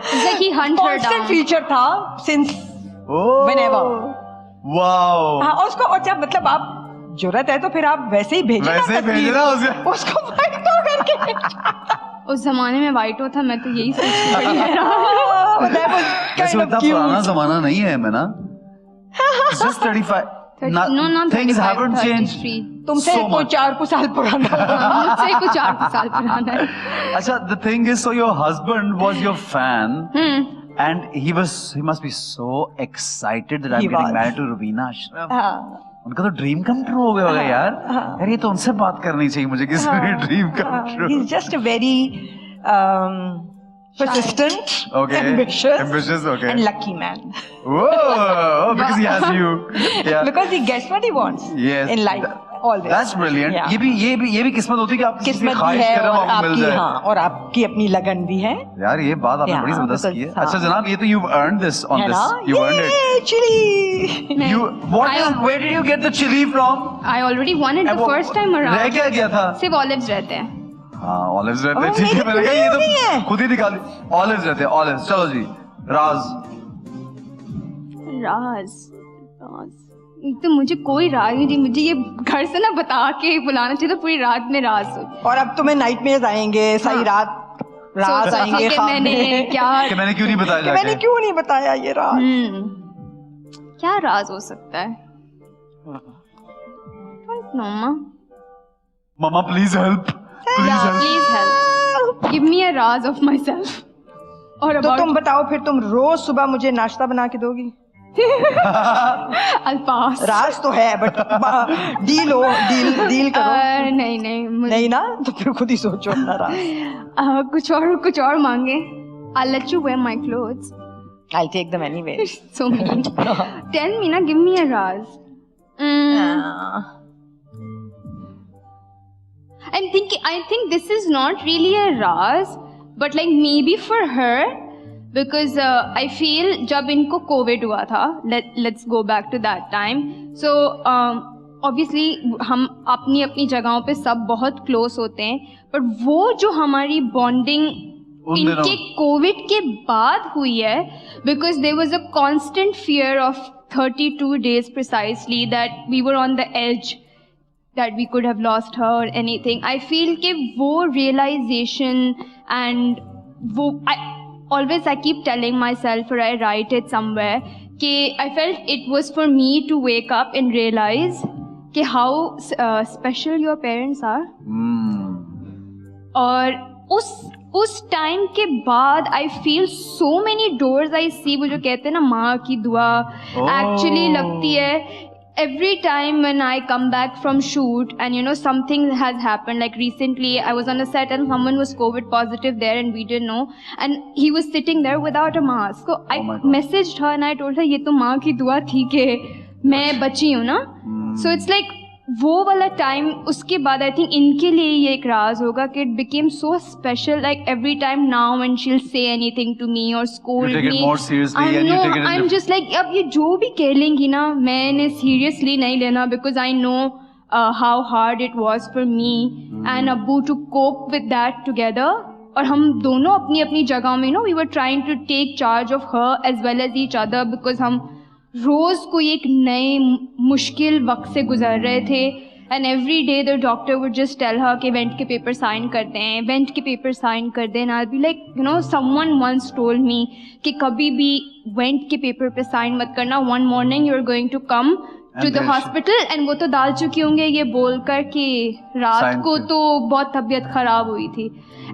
It's like he hunted her constant down. Feature था सिंस whenever. वाओ. हाँ, और उसको और जब मतलब आप जरूरत है तो फिर आप वैसे ही भेजना वैसे ही भेजना उसे. उसको बाइटो करके. उस जमाने में वाइटो था, मैं तो यही सोच रही वैसे इतना पुराना थी. जमाना नहीं है मैं ना. Just 35. No, not Things 35, haven't changed 33. तुमसे so कोई much. 4 साल पुराना होगा. मुझसे कुछ 8 साल पुराना है. अच्छा, the thing is, so your husband was your fan. And he must be so excited that I'm He getting was. married to Rubina Ashraf. हाँ. उनका तो ड्रीम कम ट्रू हो गया होगा यार. यार ये तो उनसे बात करनी चाहिए मुझे, किसी भी dream come true. He's just a very persistent, Okay. ambitious, okay. and lucky man. Whoa, because he has you. Yeah. Because he gets what he wants Yes. in life. Always. That's brilliant. Yeah. ये भी किस्मत होती है कि आप किसी की किस्मत भी ख्वाहिश है करें और आपको मिल आपकी जाए. हाँ और आपकी अपनी लगन भी है. यार ये बात आपने Yeah, बड़ी जबरदस्त because, की है. हाँ. अच्छा जनाब, ये तो you've earned this on है this. ना? You earned it. Yay, chili. Where did you get the chili from? I already won it the first time रह around. क्या गया था? सिर्फ olives रहते हैं. हाँ, olives रहते हैं. Oh, ठीक है, मेरी मैंने कहा ये नहीं है. तो खुद ही निकाली. Olives रहते हैं, olives. चलो जी, राज. राज एक तो मुझे कोई राज नहीं थी. मुझे ये घर से ना बता के बुलाना चाहिए था पूरी रात में राज. और अब तुम्हें नाइटमेयर्स आएंगे सारी हाँ. रात सोच आएंगे कि ख्वाब मैंने में. क्या कि मैंने क्यों नहीं बताया कि मैंने जाके? क्यों नहीं बताया ये रात. क्या राज हो सकता है? मम्मा Mama, please help. Please help. Please help. Give me a Raj of my self. और तो about तुम बताओ फिर तुम रोज सुबह मुझे नाश्ता बना के दोगी. अल्पास. राज तो है बट डील करो. नहीं नहीं ना तो फिर खुद ही सोचो अपना राज. कुछ और मांगे. I'll let you wear my clothes. I'll take them anyway. So mean. Tell me na, give me a raz. I think this is not really a raz, but like maybe for her, because I feel जब इनको COVID हुआ था, let's go back to that time. So obviously हम अपनी अपनी जगहों पे सब बहुत close होते हैं, but वो जो हमारी bonding इनके कोविड के बाद हुई है, because there was a constant fear of 32 days precisely that we were on the edge that we could have lost her or anything. I feel कि वो realization and I always I keep telling myself, or I write it somewhere, कि I felt it was for me to wake up and realize कि how special your parents are. और उस time के बाद I feel so many doors I see, वो जो कहते हैं ना माँ की दुआ actually लगती है. Every time when I come back from shoot and something has happened, like recently I was on a set and someone was COVID positive there and we didn't know, and he was sitting there without a mask. So I messaged her and I told her ये तो माँ की दुआ थी कि मैं बची हूँ ना. So it's like वो वाला टाइम, उसके बाद आई थिंक इनके लिए ये एक राज होगा कि it became so special, like every time now when she will say anything to me or scold me, I am just like अब ये जो भी कह लेंगी ना मैंने सीरियसली नहीं लेना, because I know how hard it was for me and अब्बू to cope with that together. और हम दोनों अपनी अपनी जगह में we were trying to take charge of her as well as each other, because हम रोज़ कोई एक नए मुश्किल वक्त से गुजर रहे थे. And every day the doctor would just tell her कि वेंट के पेपर साइन कर दें, वेंट के पेपर साइन कर दें. I be like someone once told me कि कभी भी वेंट के पेपर पे साइन मत करना, one morning you are going to come to the hospital. And वो तो डाल चुके होंगे ये बोलकर कि रात को तो बहुत तबीयत ख़राब हुई थी.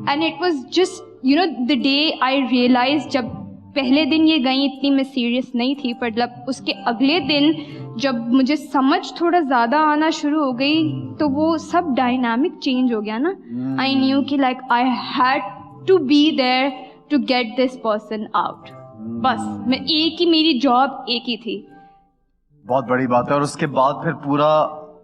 And it was just the day I realise, जब पहले दिन ये गई इतनी मैं सीरियस नहीं थी, पर जब उसके अगले दिन जब मुझे समझ थोड़ा ज़्यादा आना शुरू हो गई तो वो सब डायनामिक चेंज हो गया ना. आई न्यू कि like I had to be there to get this person out. बस मैं एक ही, मेरी जॉब एक ही थी. बहुत बड़ी बात है. और उसके बाद फिर पूरा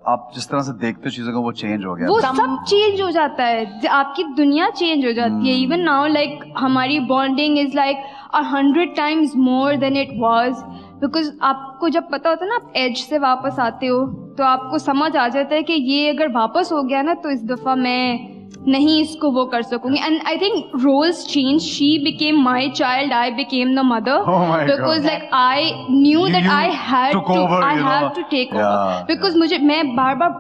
आप जिस तरह से देखते हो चीजों को वो चेंज हो गया, वो सब चेंज हो जाता है, आपकी दुनिया चेंज हो जाती है. इवन नाउ लाइक हमारी bonding is like 100 times more than it was, because आपको जब पता होता है ना आप एज से वापस आते हो तो आपको समझ आ जाता है कि ये अगर वापस हो गया ना तो इस दफ़ा मैं नहीं इसको वो कर सकूंगी. And I think roles change. She became my child, I became the mother, because like I knew that I have to take over. Because मैं बार बार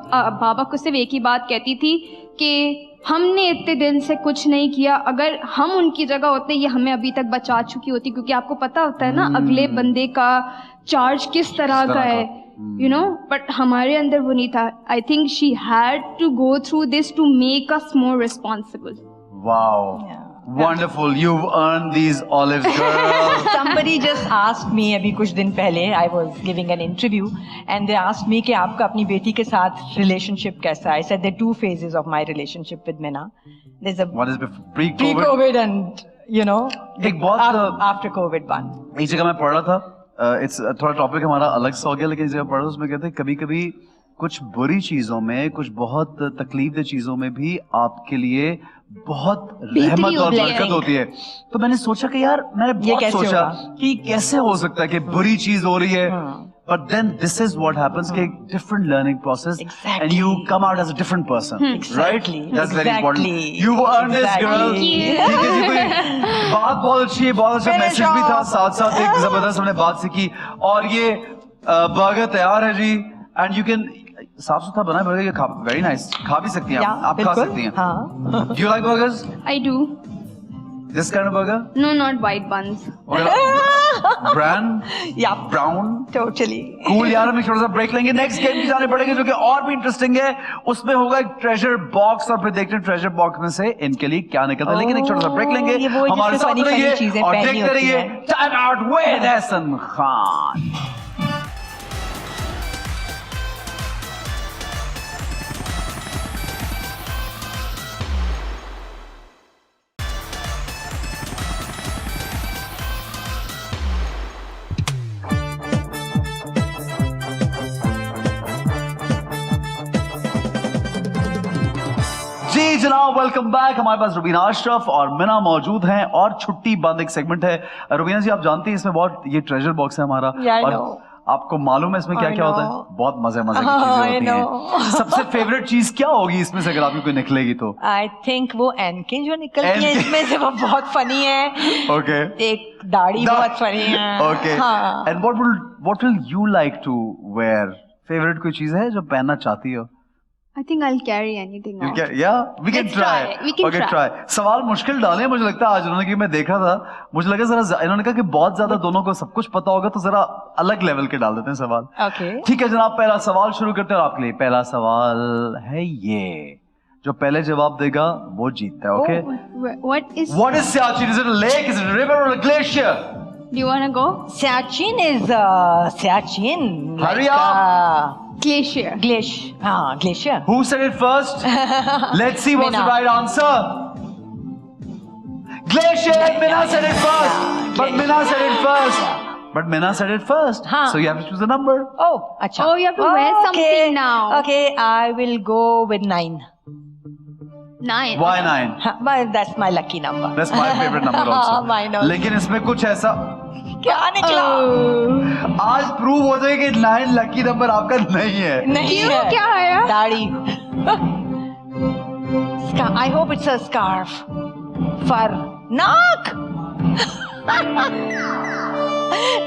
बाबा को सिर्फ एक ही बात कहती थी कि हमने इतने दिन से कुछ नहीं किया, अगर हम उनकी जगह होते ये हमें अभी तक बचा चुकी होती, क्योंकि आपको पता होता है ना अगले बंदे का चार्ज किस तरह का है, बट हमारे अंदर वो नहीं था. I think she had to go through this to make us more responsible. Wow, wonderful, you've earned these olives, girl. Somebody just asked me अभी कुछ दिन पहले, I was giving an interview and they asked me कि आपका अपनी बेटी के साथ relationship कैसा है. I said there are 2 phases of my relationship with Mina. There's a one is pre-COVID and एक बहुत after COVID one. एक जगह मैं पढ़ रहा था, it's थोड़ा टॉपिक हमारा अलग सा हो गया, लेकिन इस जगह पढ़ रहा था उसमें कहते हैं कभी-कभी कुछ बुरी चीजों में, कुछ बहुत तकलीफदेह चीजों में भी आपके लिए बहुत रहमत और बरकत होती है. तो मैंने सोचा कि यार मैंने बहुत सोचा कि कैसे हो सकता है कि बुरी चीज हो रही है, but then this is what happens कि different learning process and you come out as a different person, right? That's very important. You earned this, girl. ठीक है जी, कोई बात बहुत अच्छी है, बहुत अच्छा मैसेज भी था, साथ साथ एक जबरदस्त हमने बात सीखी. और ये बर्गर तैयार है जी, and you can साफ सुथरा बना बर्गर, ये वेरी नाइस, खा भी सकती हैं आप खा सकती हैं. Do you like burgers? I do. This kind of burger? No, not white buns. Brand? Yeah. Brown? Totally. Cool यार, हम एक छोटा सा ब्रेक लेंगे. नेक्स्ट गेम की जाने पड़ेंगे जो कि और भी इंटरेस्टिंग है. उसमें होगा एक ट्रेजर बॉक्स और फिर देखते हैं ट्रेजर बॉक्स में से इनके लिए क्या निकलता है. लेकिन एक छोटा सा ब्रेक लेंगे, हमारे साथ रहिए और देखते रहिए time out with Ehsan Khan. जी जनाब, वेलकम बैक. हमारे पास रुबीना अशरफ और मिना मौजूद हैं और छुट्टी बंद एक सेगमेंट है. रुबीना जी, आप जानती हैं इसमें बहुत ये ट्रेजर बॉक्स है हमारा, और आपको मालूम है इसमें क्या क्या होता है? बहुत मजे की चीजें होती हैं. सबसे फेवरेट चीज क्या होगी इसमें से अगर आपकी कोई निकलेगी तो? आई थिंक वो एनके जो निकलती है इसमें से, वो बहुत फनी है. ओके. एक दाढ़ी बहुत फनी है. Okay. And what will you like to wear? Favourite कोई चीज है जो पहनना चाहती हो? I think I'll carry anything You off. can, yeah, we can Let's try. try. We can Okay, try. सवाल मुश्किल डाले मुझे लगता है आज उन्होंने, कि मैं देखा था, मुझे लगा जरा इन्होंने कहा कि बहुत ज्यादा दोनों को सब कुछ पता होगा, तो जरा अलग लेवल के डाल देते हैं सवाल. Okay. ठीक है जनाब, पहला सवाल शुरू करते हैं. आपके लिए पहला सवाल है ये, जो पहले जवाब देगा वो जीतता है. Okay. What is? What is Siachen? Is it a lake? Is it a river or a glacier? Do you wanna go? Siachen is Siachen. Hurry like, up. Glacier. Glacier. Who said it first? Let's see what's the Mina. right answer. Glacier. Mina said it first. But Mina said it first. But Mina said it first. Huh. So you have to choose a number. Oh, acha. Oh, you have to wear something now. Okay, I will go with 9. 9. Why 9? Well, that's my lucky number. That's my favorite number also. Mine also. लेकिन इसमें कुछ ऐसा क्या निकला? Oh. आज prove हो जाए कि 9 लकी नंबर आपका नहीं है. नहीं क्यों? है. क्या आया? दाढ़ी. I hope it's a scarf. Fur. नाक.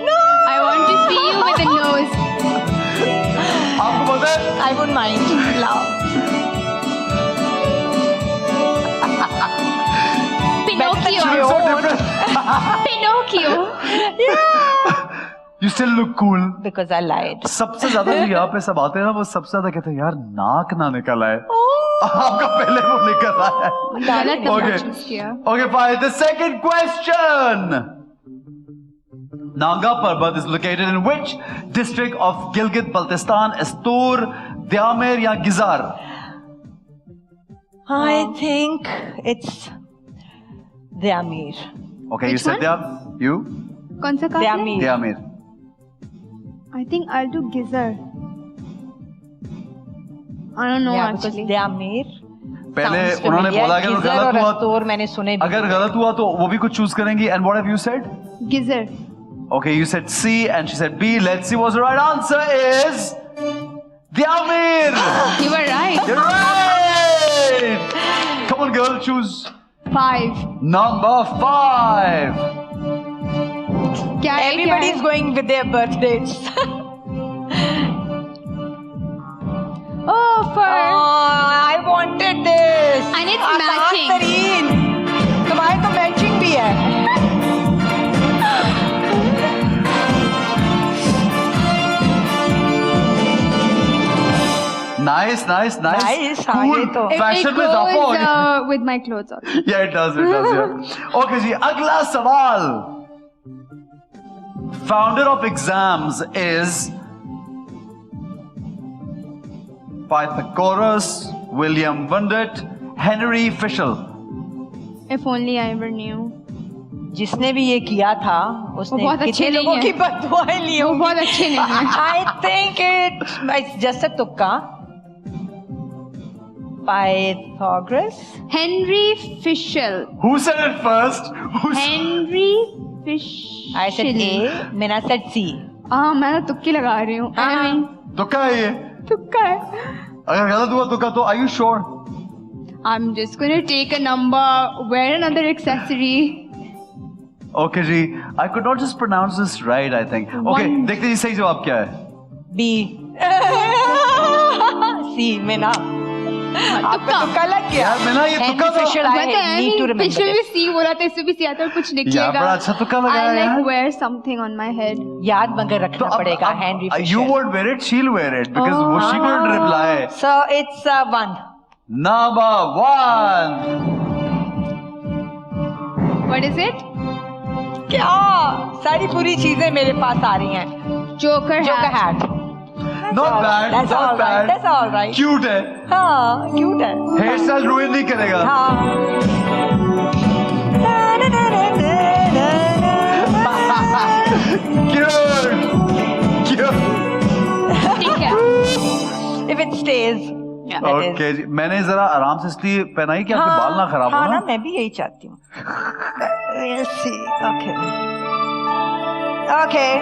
No. I want to see you with a nose. आपको पता है? I wouldn't mind. Love. Pinocchio. She looks so different. Pinocchio. You still look cool. Because I lied. सबसे ज्यादा जो यहाँ पे सब आते हैं ना, वो सबसे ज्यादा कहते हैं यार नाक ना निकल आए. आपका पहले वो निकल आया. गलत Okay. choose किया. Okay, fine. The second question. Nanga Parbat is located in which district of Gilgit-Baltistan? Estur, Dyamer या Gizar? I think it's the Amir. Okay, you Which said one? Dyam. You? कौन सा काम है? Dyamer. Dyamer. I think I'll do gizzard. I don't know Yeah, because actually. the Amir. पहले sounds उन्होंने familiar. बोला कि अगर Gizzard गलत और हुआ, Astor मैंने सुने भी. अगर गलत हुआ तो वो भी कुछ चूज करेंगी. And what have you said? Gizzard. Okay, you said C and she said B. Let's see what's the right answer is Dyamer. You were right. You're right. Come on, girl, choose 5. number 5. क्या है? Everybody's going with their birth dates. Oh, fur. I wanted this. And it's आसान matching. तरीन. तुम्हारे तो matching भी है. Nice. Nice, हाँ, Cool. ये तो. Fashion It में इजाफा हो goes गया. with my clothes also. Yeah, it does. Yeah. Okay, जी. अगला सवाल. Founder of exams is Pythagoras, William Wundt, Henry Fischl. If only I ever knew. जिसने भी ये किया था उसने बहुत अच्छे कितने नहीं लोगों हैं। की बददुआएं ली वो होंगी. बहुत अच्छे नहीं हैं. I think it's just a तुक्का. Pythagoras. Henry Fischl. Who said it first? Who said... Henry Fischl. I said A. Mina said C. हाँ मैं तो तुक्की लगा रही हूँ. हाँ. I mean, तुक्का है ये. तुक्का है. अगर गलत हुआ तुक्का तो are you sure? I'm just gonna take a number, wear another accessory. Okay ji. I could not just pronounce this right, I think. Okay, One. देखते हैं सही जवाब क्या है. B. C. Mina. आपका तुक्का लग गया. यार मैंने ये Henry तुक्का था. Fischl, I पता है, need to remember पिछले भी this. सी बोला था, इसमें भी सी आता है, कुछ लिखिएगा. यार बड़ा अच्छा तुक्का लगाया I like यार. wear something on my head. याद मगर रखना तो पड़ेगा. Henry Fischl. you won't wear it, she'll wear it because Oh. she couldn't reply. So it's 1. Number 1. What is it? क्या सारी पूरी चीजें मेरे पास आ रही हैं. Joker Joker hat. hat. Not bad. That's not all bad. right. That's all right. Cute है. हाँ, cute है. Hair style ruin नहीं करेगा. हाँ. Cute. Cute. ठीक है. If it stays. Yeah. that is. Okay जी. मैंने जरा आराम से इसलिए पहनाई कि आपके बाल ना खराब हो हाँ ना. ना, मैं भी यही चाहती हूँ. Let's see. Okay. Okay.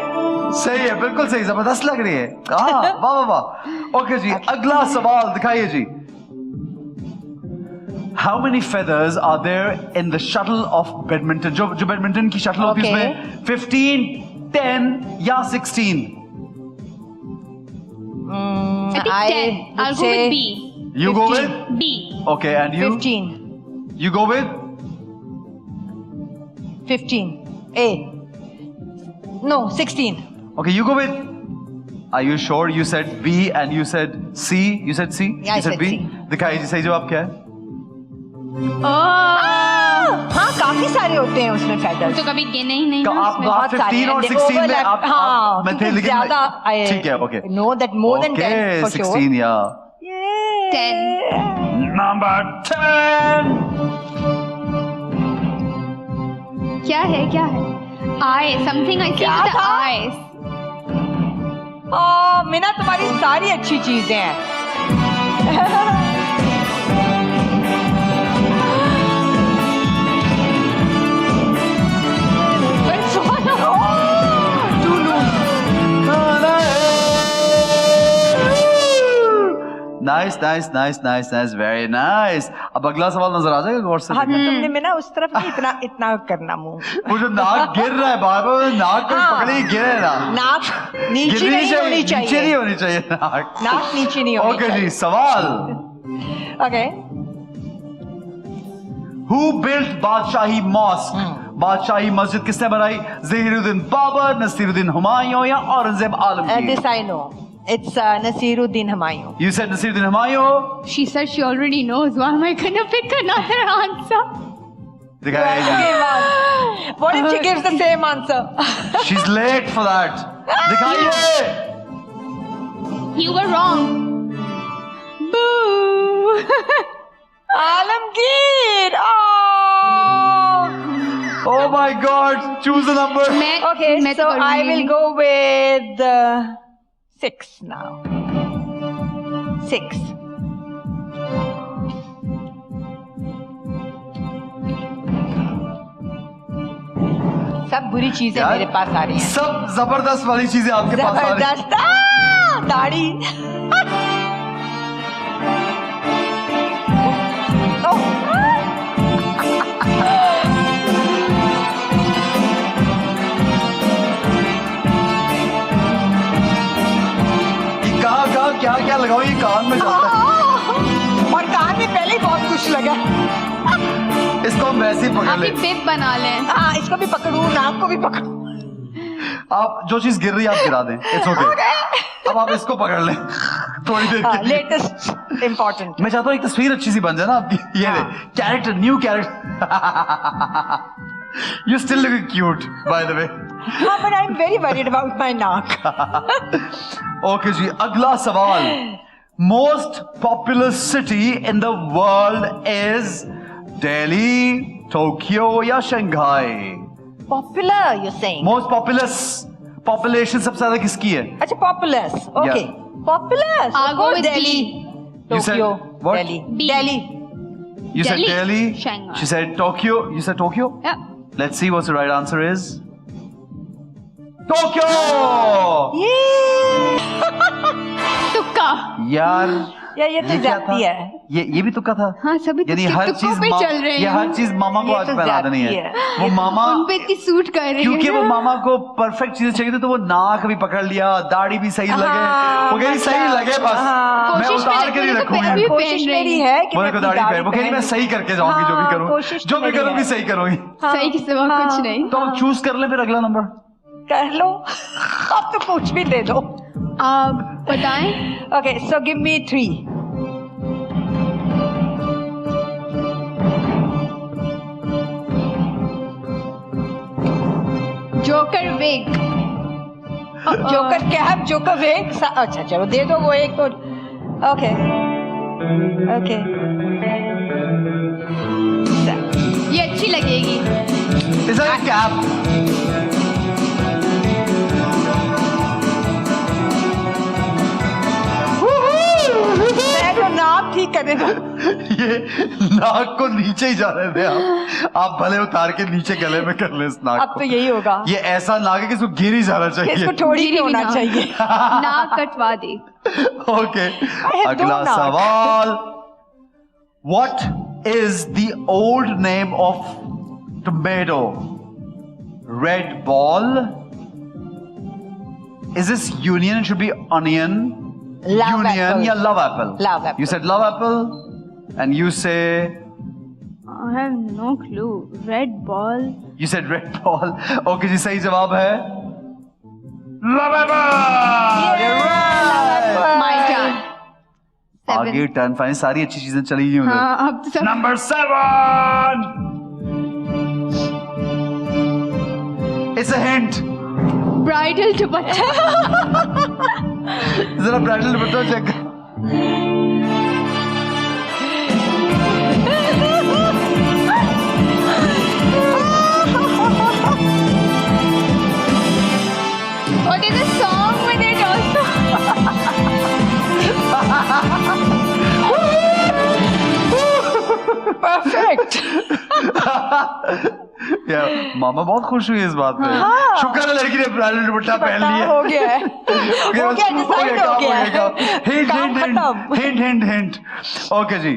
सही है, बिल्कुल सही, जबरदस्त लग रही है. हाँ, वाह वाह वाह. ओके जी, अगला सवाल दिखाइए जी. How many feathers are there in the shuttle of badminton? जो बैडमिंटन की शटल होती है Okay. उसमें 15, 10 या 16? I think 10. I'll go with B. You go 15. with? B. Okay, and you? 15. You go with? 15. A. No, 16. Okay, you go with? Are you sure? You said B and you said C? You said C? Yeah, I you said B? C. दिखाइए जी सही जवाब क्या है? हाँ, काफी सारे होते हैं उसमें feathers. तो कभी गिने ही नहीं तो ना आप उसमें। बहुत 15 और सारे हैं. 16 में Overlap- आप हाँ, मैं थे क्योंकि लेकिन ज्यादा ठीक है, okay. know that more than 10 Okay, for sure. 16, yeah. Yeah. 10. Number 10. क्या है eyes, something I see क्या with the था? eyes. मीना तुम्हारी सारी अच्छी चीजें हैं. Nice, nice, nice, nice, nice, very nice. अब अगला सवाल नजर आ जाएगा गौर से? हाँ, तो तुमने मीना उस तरफ नहीं इतना करना मुंह. वो जो नाक गिर रहा है बार बार, नाक को हाँ। पकड़े गिरे ना. नाक नीचे गिरनी नहीं होनी नीचे नहीं चाहिए. होनी चाहिए नाक. नाक नीचे नहीं होनी ओके चाहिए. जी, सवाल. Okay. Who built Badshahi mosque? Badshahi मस्जिद किसने बनाई? ज़हीरुद्दीन बाबर, नसीरुद्दीन हुमायूं या Aurangzeb Alamgir? This I know. It's Nasiruddin Humayun. You said Nasiruddin Humayun. She said she already knows. Why am I gonna pick another answer? दिखाइए जी. Okay, wow. What if she gives the same answer? She's late for that. दिखाइए. You were wrong. Boo. Alamgir. Oh my God. Choose a number. Okay, मैं so तो I करूँगी will नहीं। go with 6 now. 6. सब बुरी चीजें यार, मेरे पास आ रही हैं. सब जबरदस्त वाली चीजें आपके पास आ रही हैं. जबरदस्त. दाढ़ी. ओह. ये कहाँ क्या क्या लगाओ, ये कान में जाता और कान में पहले ही बहुत कुछ लगा. है. इसको हम वैसे ही पकड़ अभी ले. पिप बना लें। हाँ, इसको भी पकड़ूं, नाक को भी पकड़ूं. आप जो चीज गिर रही है आप गिरा दें. It's okay. अब आप इसको पकड़ लें थोड़ी देर के लिए. Latest important. मैं चाहता हूँ एक तस्वीर अच्छी सी बन जाए ना आपकी. ये character, new character. You still looking cute by the way. हाँ, but I'm very worried about my नाक. ओके जी, अगला सवाल. Most popular city in the world is Delhi, Tokyo या Shanghai? Popular, you're saying? Most populous population सबसे ज्यादा किसकी है? अच्छा, populous. Okay. Populous. I'll Of go course, with Delhi. You said Tokyo. what? Delhi. B. Delhi. You said Delhi, Delhi. Shanghai. She said Tokyo. You said Tokyo. Yeah. Let's see what the right answer is. Tokyo. तुक्का। यार या ये तो क्या जाती था? है. ये भी तुक्का था. हाँ, सभी यानी तुक्के हर तुक्कों चीज पे चल रहे हैं। ये हर चीज मामा को ये आज तो पहना देनी जाती है. है। वो मामा उन पे इतनी सूट कर रही है क्योंकि वो ना। मामा को परफेक्ट चीजें चाहिए थी, तो वो नाक भी पकड़ लिया, दाढ़ी भी सही लगे. हाँ, वो कह रही सही मतलब, लगे बस. हाँ। मैं कोशिश में उतार के नहीं लगी तो रखूंगी. पहन भी कोशिश पहन मेरी रही है कि मेरे को दाढ़ी पहन. वो कह रही मैं पहन सही करके जाऊंगी जो भी हाँ, करूँ. कोशिश तो जो भी मेरी करूँगी है। सही करूँगी. सही के सिवा हाँ। कुछ नहीं। तो आप चूज कर ले फिर अगला नंबर. कर लो. अब तो कुछ भी दे दो. आप बताएं। Okay, so give me 3. Joker wig. Joker cap, joker wig. अच्छा, चलो दे दो वो एक तो. ओके. ओके. ये अच्छी लगेगी। Is that a cap? मैं तो नाक ठीक करने दो. ये नाक को नीचे ही जाने दे आप भले उतार के नीचे गले में कर ले इस नाक अब को. तो यही होगा. ये ऐसा नाक है कि इसको गिर ही जाना चाहिए. इसको थोड़ी भी गिरी भी होना ना। चाहिए. नाक कटवा दे। ओके, have अगला two नाक. सवाल. What is the old name of tomato? Red ball? Is this union? It should be onion. Love union apple. या love apple? Love apple. You said love apple, and you say I have no clue. Red ball. you said red ball. Okay जी, सही जवाब है love apple. You're right. My turn. आगे turn fine सारी अच्छी चीजें चली गई उधर. हाँ, अब तो सब Number 7. It's a hint. bridal dupatta. जरा bridal dupatta check. Oh, there's a song with it also. Perfect. यार मामा बहुत खुश हुई इस बात पे. शुक्र है लड़की ने ब्राइडल दुपट्टा पहन लिया. हो गया है. हो गया, decide हो गया है. काम खत्म. हिंट. ओके जी,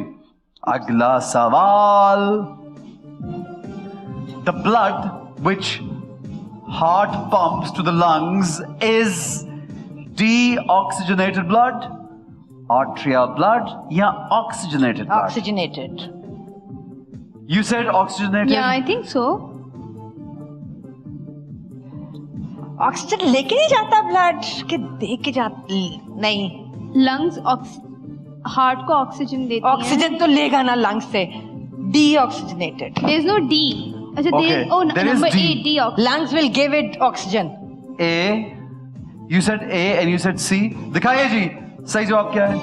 अगला सवाल. The blood which heart pumps to the lungs is deoxygenated blood, arterial blood या oxygenated blood? Oxygenated. You said oxygenated? Yeah, I think so. Oxygen लेके नहीं जाता ब्लड के दे के जाता नहीं. Lungs heart को ऑक्सीजन देती हैं. ऑक्सीजन तो लेगा ना लंग्स से. डीऑक्सीजनेटेड. There's no D. अच्छा, Okay, there is number D. 8 deoxygen. Lungs will give it oxygen. A. You said A and you said C. दिखाइए जी, सही जवाब क्या है?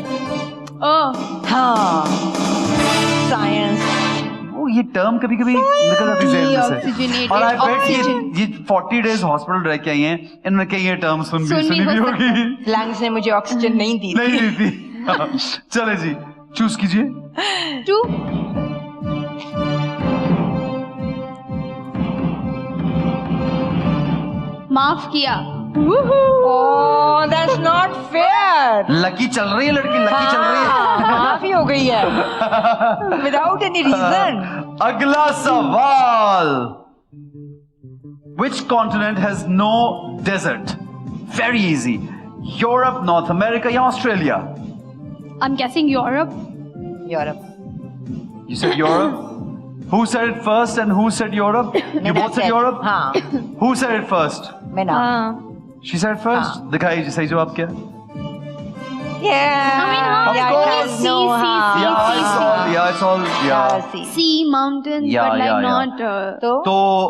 Oh, हाँ. साइंस. वो ये टर्म कभी कभी निकल जाती है ज़हन में से. Deoxygenated और I bet oxygen. ये 40 days हॉस्पिटल रह के आई हैं, इन्होंने कई ये टर्म सुनी सुनी भी हो होगी. लंग्स ने मुझे ऑक्सीजन नहीं दी. नहीं दी थी. चले जी, चूज कीजिए. 2. माफ किया. ओह, दैट्स नॉट फेयर. लकी चल रही है लड़की, लकी चल रही है. माफी हो गई है. Without any reason. अगला सवाल. Which continent has no desert? Very easy. Europe, North America या Australia? I'm guessing Europe. Europe. You said Europe. Who said it first and who said Europe? You both said Europe. हाँ. Who said it first? मैं ना. हाँ. She said it first. दिखाइए जी, सही जवाब क्या? Yeah. I mean, हाँ, Of Yeah, course. I know, हाँ. Yeah, it's all. See. Mountains, Yeah, but like yeah, yeah. not. तो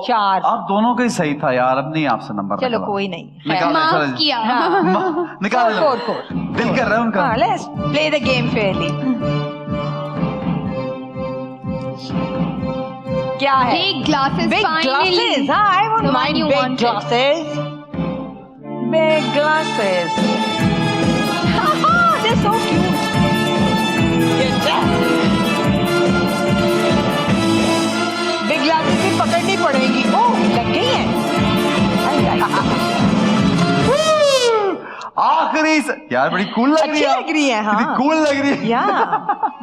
4. आप दोनों का ही सही था यार. अब नहीं आपसे नंबर चलो निकाला. कोई नहीं. निकाल माफ चलो जी. किया. निकाल लो. 4. दिल कर रहा है उनका. हाँ, let's play the game fairly. क्या है? Big glasses. Big finally. glasses. हाँ, I want The my one you big wanted. glasses. Big glasses. They're so cute. Big glasses भी पकड़नी पड़ेगी. ओह, लग गई है. आखिरी यार बड़ी कूल लग रही है. अच्छी लग रही है, हाँ. कूल लग रही है. Yeah.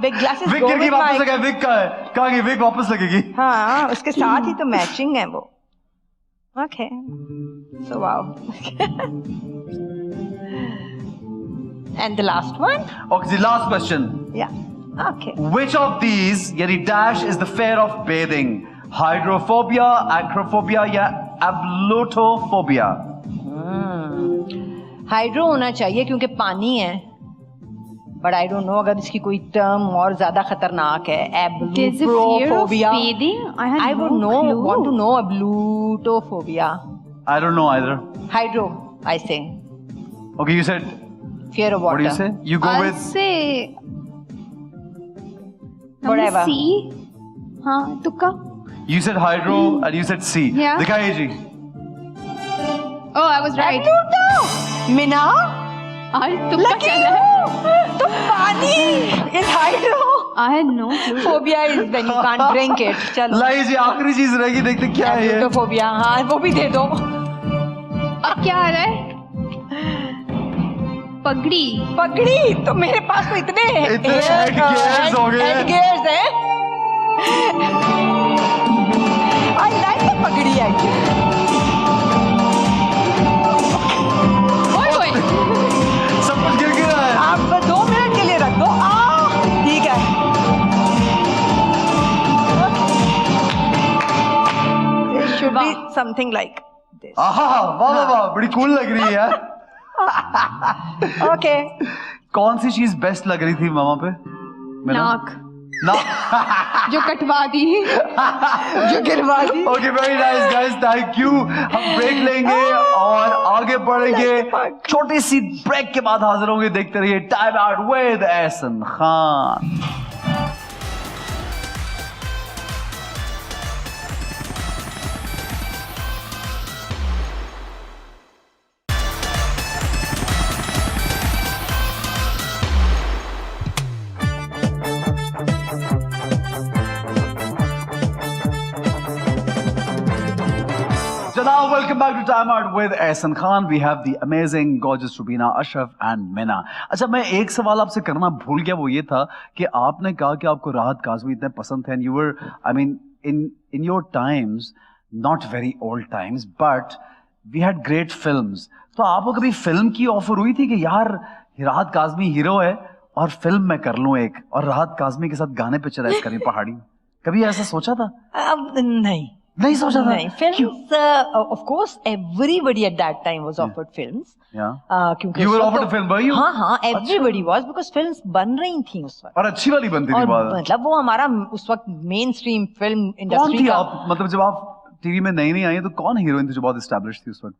Big glasses wig go गिर गई, with वापस my- लगा. विग का है, कहाँ गई विग? वापस लगेगी. हाँ, उसके साथ ही तो मैचिंग है वो. Okay. So wow. And the last one? Okay, the last question. Yeah. Okay. Which of these, यानी dash, is the fear of bathing? Hydrophobia, acrophobia या ablutophobia? हाइड्रो होना चाहिए क्योंकि पानी है. बट आई डोंट नो अगर इसकी कोई टर्म और ज्यादा खतरनाक है. There's a fear of Ablutophobia. bathing. I had I would no know. clue. Want to know ablutophobia? I don't know either. Hydro, I say. Okay, you said, Fear of what water. do you say? You go I'll with, say Whatever. C. हाँ, तुक्का. you said hydro and you said C. Yeah. दिखाइए जी. Oh, I was right. Abluto. Mina? आज तुक्का Lucky चला है. you. तो पानी is hydro. I had no clue. Phobia is when you can't drink it. चलो. लाई जी, आखिरी चीज रहेगी, देखते क्या है ये. Ablutophobia. हाँ, वो भी दे दो. अब क्या आ रहा है? पगड़ी. पगड़ी तो मेरे पास तो इतने headgears हो गए हैं. headgears हैं. I like the पगड़ी actually. ओए ओए. सब कुछ गिर गिरा है. अब garba. be something like this. आहा, वाह वाह वाह, बड़ी कूल लग रही है यार। Okay. कौन सी चीज बेस्ट लग रही थी मामा पे? नाक ना। जो कटवा दी, जो गिरवा दी। Okay, very nice guys, thank you. हम ब्रेक लेंगे और आगे बढ़ेंगे। छोटी सी ब्रेक के बाद हाजिर होंगे। देखते रहिए time out with Ehsan Khan. Now, welcome back to Time Out with Ehsan Khan. We have the amazing, gorgeous Rubina Ashraf and Mina. अच्छा, मैं एक सवाल आपसे करना भूल गया, वो ये था कि आपने कहा कि आपको राहत काज़मी इतने पसंद थे, and you were, I mean, in your times, not very old times, but we had great films. तो आपको कभी फिल्म की ऑफर हुई थी कि यार राहत काज़मी हीरो है और फिल्म मैं कर लूँ एक, और राहत काज़मी के साथ गाने पिक्चराइज करें पहाड़ी? कभी ऐसा सोचा था? नहीं सोचा था। नहीं, films, of course, everybody at that time was offered films. Yeah. क्योंकि You उस were वक्त offered a film, were you? हाँ, everybody was, because films बन रही थी उस वक्त। और अच्छी वाली बनती थी और बात। मतलब वो हमारा उस वक्त मेन स्ट्रीम फिल्म कौन इंडस्ट्री थी का। आप, मतलब जब आप टीवी में नई आई तो कौन हीरोइन थी जो बहुत एस्टैब्लिश थी उस वक्त?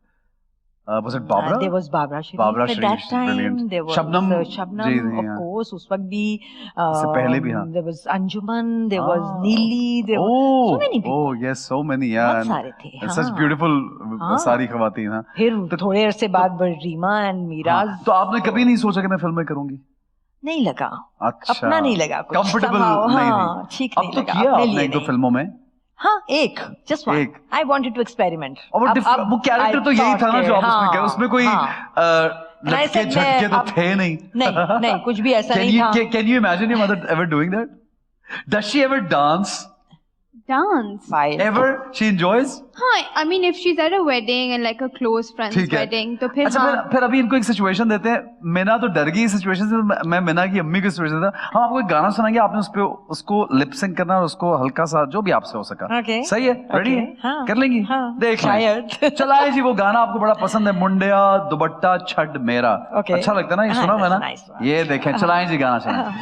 Was it Babra? There was Babra Sharif Babra at Sharif, that she's time. brilliant. There was Shabnam, Shabnam, ji, of हाँ। course, उस वक्त भी। इससे पहले भी, हाँ। There was Anjuman, there was Neeli, there oh, were so many people. Oh, yes, so many, yeah. बहुत सारे थे, And such हाँ। beautiful हाँ। सारी खवातीन, हाँ। फिर थोड़े अरसे बाद रीमा एंड मीराज। हाँ। तो आपने कभी नहीं सोचा कि मैं फिल्म में करूंगी? नहीं लगा। अच्छा। अपना नहीं लगा कुछ। कंफर्टेबल somehow, नहीं हाँ, थी। ठीक अब नहीं तो लगा, किया अपने आपने लिए एक दो नहीं। फिल्मों में? हाँ, एक, just one. एक। I wanted to experiment. और वो कैरेक्टर तो यही था ना जो आप उसमें करे, उसमें कोई लटके झटके तो थे नहीं। नहीं, कुछ भी ऐसा नहीं था। Can you imagine your mother ever doing that? Does she ever dance? dance. Ever? She enjoys? हाँ, I mean if she's at a wedding and like a close friend's ठीक है। wedding, तो फिर अच्छा, हाँ। फिर अभी इनको एक सिचुएशन देते हैं। मीना तो डर गई इस सिचुएशन से, मैं मीना की अम्मी की सिचुएशन था। हम आपको एक गाना सुनाएंगे, आपने उस पे उसको लिप सिंक करना और उसको हल्का सा जो भी आपसे हो सका। Okay. सही है? रेडी है? हाँ। कर लेंगी? हाँ। देख लें। शायद। चलाए जी, वो गाना आपको बड़ा पसंद है, मुंडिया दुपट्टा छड़ मेरा। Okay. अच्छा लगता है ना, ये हाँ, सुना मैंने? nice one. ये देखें, चलाएं जी गाना, चलाएं।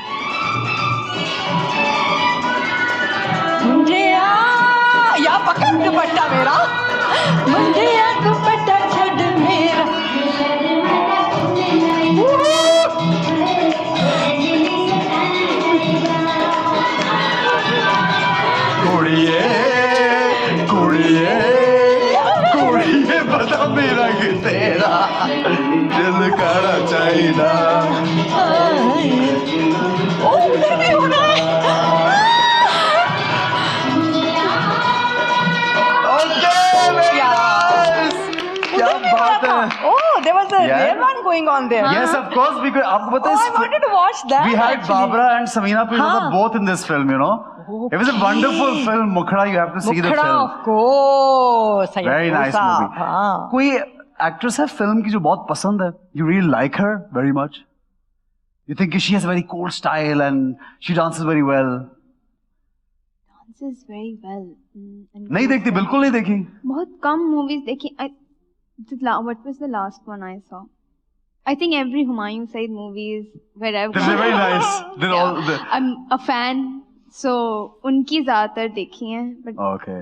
मुंडिया या पकड़ दुपट्टा मेरा, मुंडिया दुपट्टा छड़ मेरा। कुड़िए कुड़िए कुड़िए बता मेरा कि तेरा दिल करा चाहिए। ओ, उधर भी हो रहा है। क्या बात है? Oh, there was a Yeah. real one going on there. Yes, of course. Because आपको पता Oh, I है, wanted to watch that. we had actually. Babra and Samina Peer हाँ. both in this film, you know. It was a wonderful film. Mukhra, you have to see the मुखड़ा, film. of course. Very nice movie. हाँ. कोई actress है film की जो बहुत पसंद है? You really like her very much? You think she has a very cool style and she dances very well? Dances very well. And नहीं देखती, बिल्कुल नहीं देखी। बहुत कम movies देखी। What was the last one I saw? I think every Humayun Saeed movie is where I've They're very nice. They're all. I'm a fan, so उनकी ज़्यादातर देखी हैं, but Okay.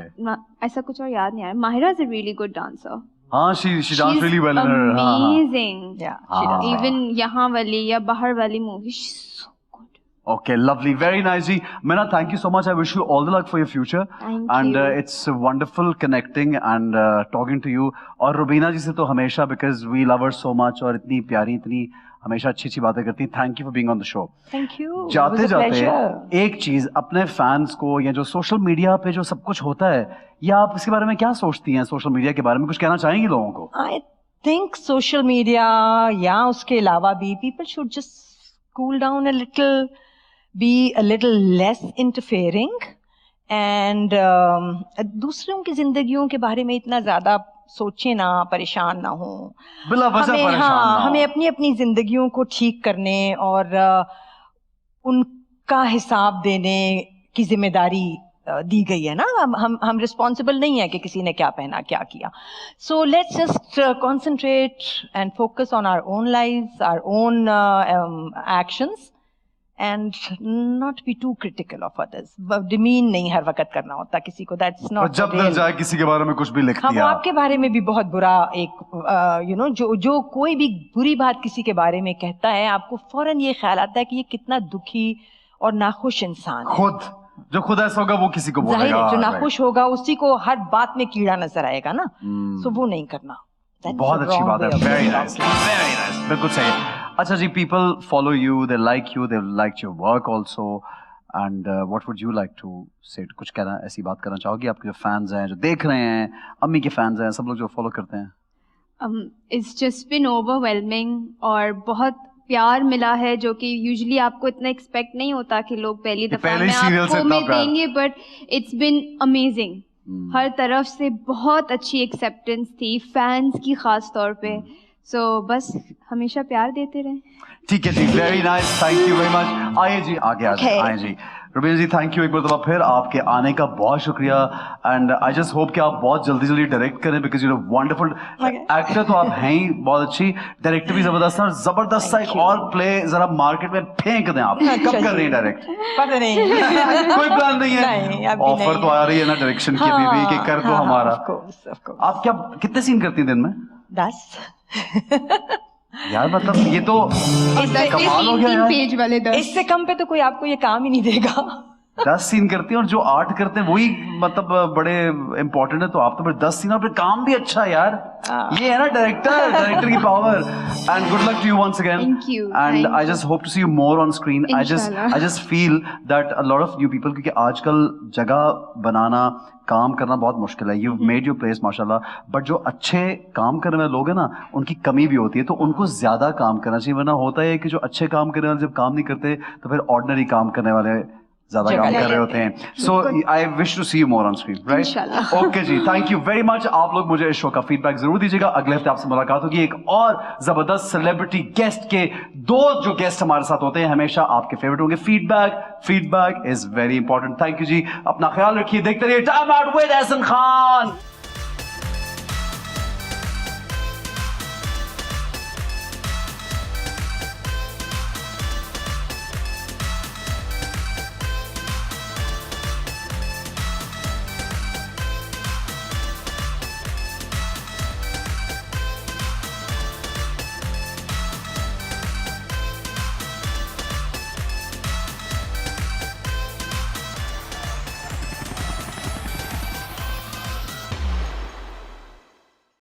ऐसा कुछ और याद नहीं आ रहा। Mahira is a really good dancer. हाँ, she danced really well in her. हाँ, हाँ. Amazing. Yeah, she does. Even यहाँ वाली या बाहर वाली movie, she's so good. Okay, lovely, very nice ji. Meena, thank you so much. I wish you all the luck for your future. Thank and you. It's wonderful connecting and talking to you. और रुबीना जी से तो हमेशा, because we love her so much और इतनी प्यारी, इतनी हमेशा अच्छी अच्छी बातें करती। Thank you for being on the show. Thank you. जाते It was a pleasure. जाते एक चीज अपने फैंस को, या जो सोशल मीडिया पे जो सब कुछ होता है, या आप इसके बारे में क्या सोचती हैं? सोशल मीडिया के बारे में कुछ कहना चाहेंगी लोगों को? I think social media या उसके अलावा भी people should just cool down a little, be a little less interfering and दूसरों की जिंदगियों के बारे में इतना ज्यादा सोचे ना, परेशान ना हो। बिला वजह हमें, परेशान ना हाँ, हो। हमें अपनी अपनी जिंदगियों को ठीक करने और उनका हिसाब देने की जिम्मेदारी दी गई है ना, हम रिस्पॉन्सिबल नहीं है कि किसी ने क्या पहना क्या किया. So let's just concentrate and focus on our own lives, our own actions and not be too critical of others. demean नहीं हर वक्त करना होता किसी को. That's not जब दिल जाए किसी के बारे में कुछ भी लिख हम दिया. आपके बारे में भी बहुत बुरा एक जो कोई भी बुरी बात किसी के बारे में कहता है, आपको फौरन ये ख्याल आता है कि ये कितना दुखी और नाखुश इंसान है. खुद जो खुद ऐसा होगा वो किसी को जाहिर बोलेगा. है, जो नाखुश होगा उसी को हर बात में कीड़ा नजर आएगा ना. सो वो नहीं करना. That's बहुत the अच्छी wrong बात है. way of very living. Nice, very nice, बिल्कुल सही. अच्छा जी, people follow you, they like you, they like your work also, and what would you like to say? कुछ कहना, ऐसी बात करना चाहोगी? आपके जो फैंस हैं, जो देख रहे हैं, अम्मी के फैंस हैं, सब लोग जो फॉलो करते हैं. इट्स जस्ट बिन ओवरवेलमिंग, और बहुत प्यार मिला है जो कि यूजुअली आपको इतना एक्सपेक्ट नहीं होता कि लोग पहली दफा पहले में serial से आपको इतना में प्यार. देंगे, बट इट्स बिन अमेजिंग. हर तरफ से बहुत अच्छी एक्सेप्टेंस थी, फैंस की खास तौर पे. सो बस हमेशा प्यार देते रहें. ठीक है जी, very nice, thank you very much. आइए जी, आगे आ जाइए. Okay. आइए जी, रुबीना जी, थैंक यू एक बार दफा फिर आपके आने का बहुत शुक्रिया. एंड आई जस्ट होप कि आप बहुत जल्दी जल्दी डायरेक्ट करें, because you know wonderful actor तो आप हैं ही, बहुत अच्छी डायरेक्टर भी जबरदस्त है, और जबरदस्त सा एक और प्ले जरा मार्केट में फेंक दें आप. कब कर रही हैं डायरेक्ट? पता नहीं. कोई प्लान नहीं नहीं, है? अभी ऑफर नहीं तो आ रही है ना डायरेक्शन की भी कि कर दो हमारा. Of course. आप क्या कितने सीन करती हैं दिन में? 10. यार मतलब ये तो कमाल हो गया यार. पेज वाले 10. इससे कम पे तो कोई आपको ये काम ही नहीं देगा. 10 सीन करती हैं और जो 8 करते हैं वही मतलब बड़े इंपॉर्टेंट है, तो आप तो फिर 10 सीन और फिर काम भी अच्छा है यार. ये है ना डायरेक्टर की power. And good luck to you once again. Thank you, and thank I just hope to see you more on screen. I Inshallah. Just feel that a lot of new people, क्योंकि आजकल जगह बनाना, काम करना बहुत मुश्किल है. You made your place माशाल्लाह, बट जो अच्छे काम करने वाले लोग हैं ना, उनकी कमी भी होती है, तो उनको ज्यादा काम करना चाहिए. वरना होता है कि जो अच्छे काम करने वाले जब काम नहीं करते तो फिर ऑर्डिनरी काम करने वाले ज्यादा काम कर रहे होते हैं. So I wish to see you more on screen, right? इंशाल्लाह. ओके जी, थैंक यू वेरी मच. आप लोग मुझे इस शो का फीडबैक जरूर दीजिएगा. अगले हफ्ते आपसे मुलाकात होगी एक और जबरदस्त सेलिब्रिटी गेस्ट के. दो जो गेस्ट हमारे साथ होते हैं हमेशा आपके फेवरेट होंगे. Feedback is very important. Thank you जी, अपना ख्याल रखिए. देखते रहिए time out with Ehsan Khan.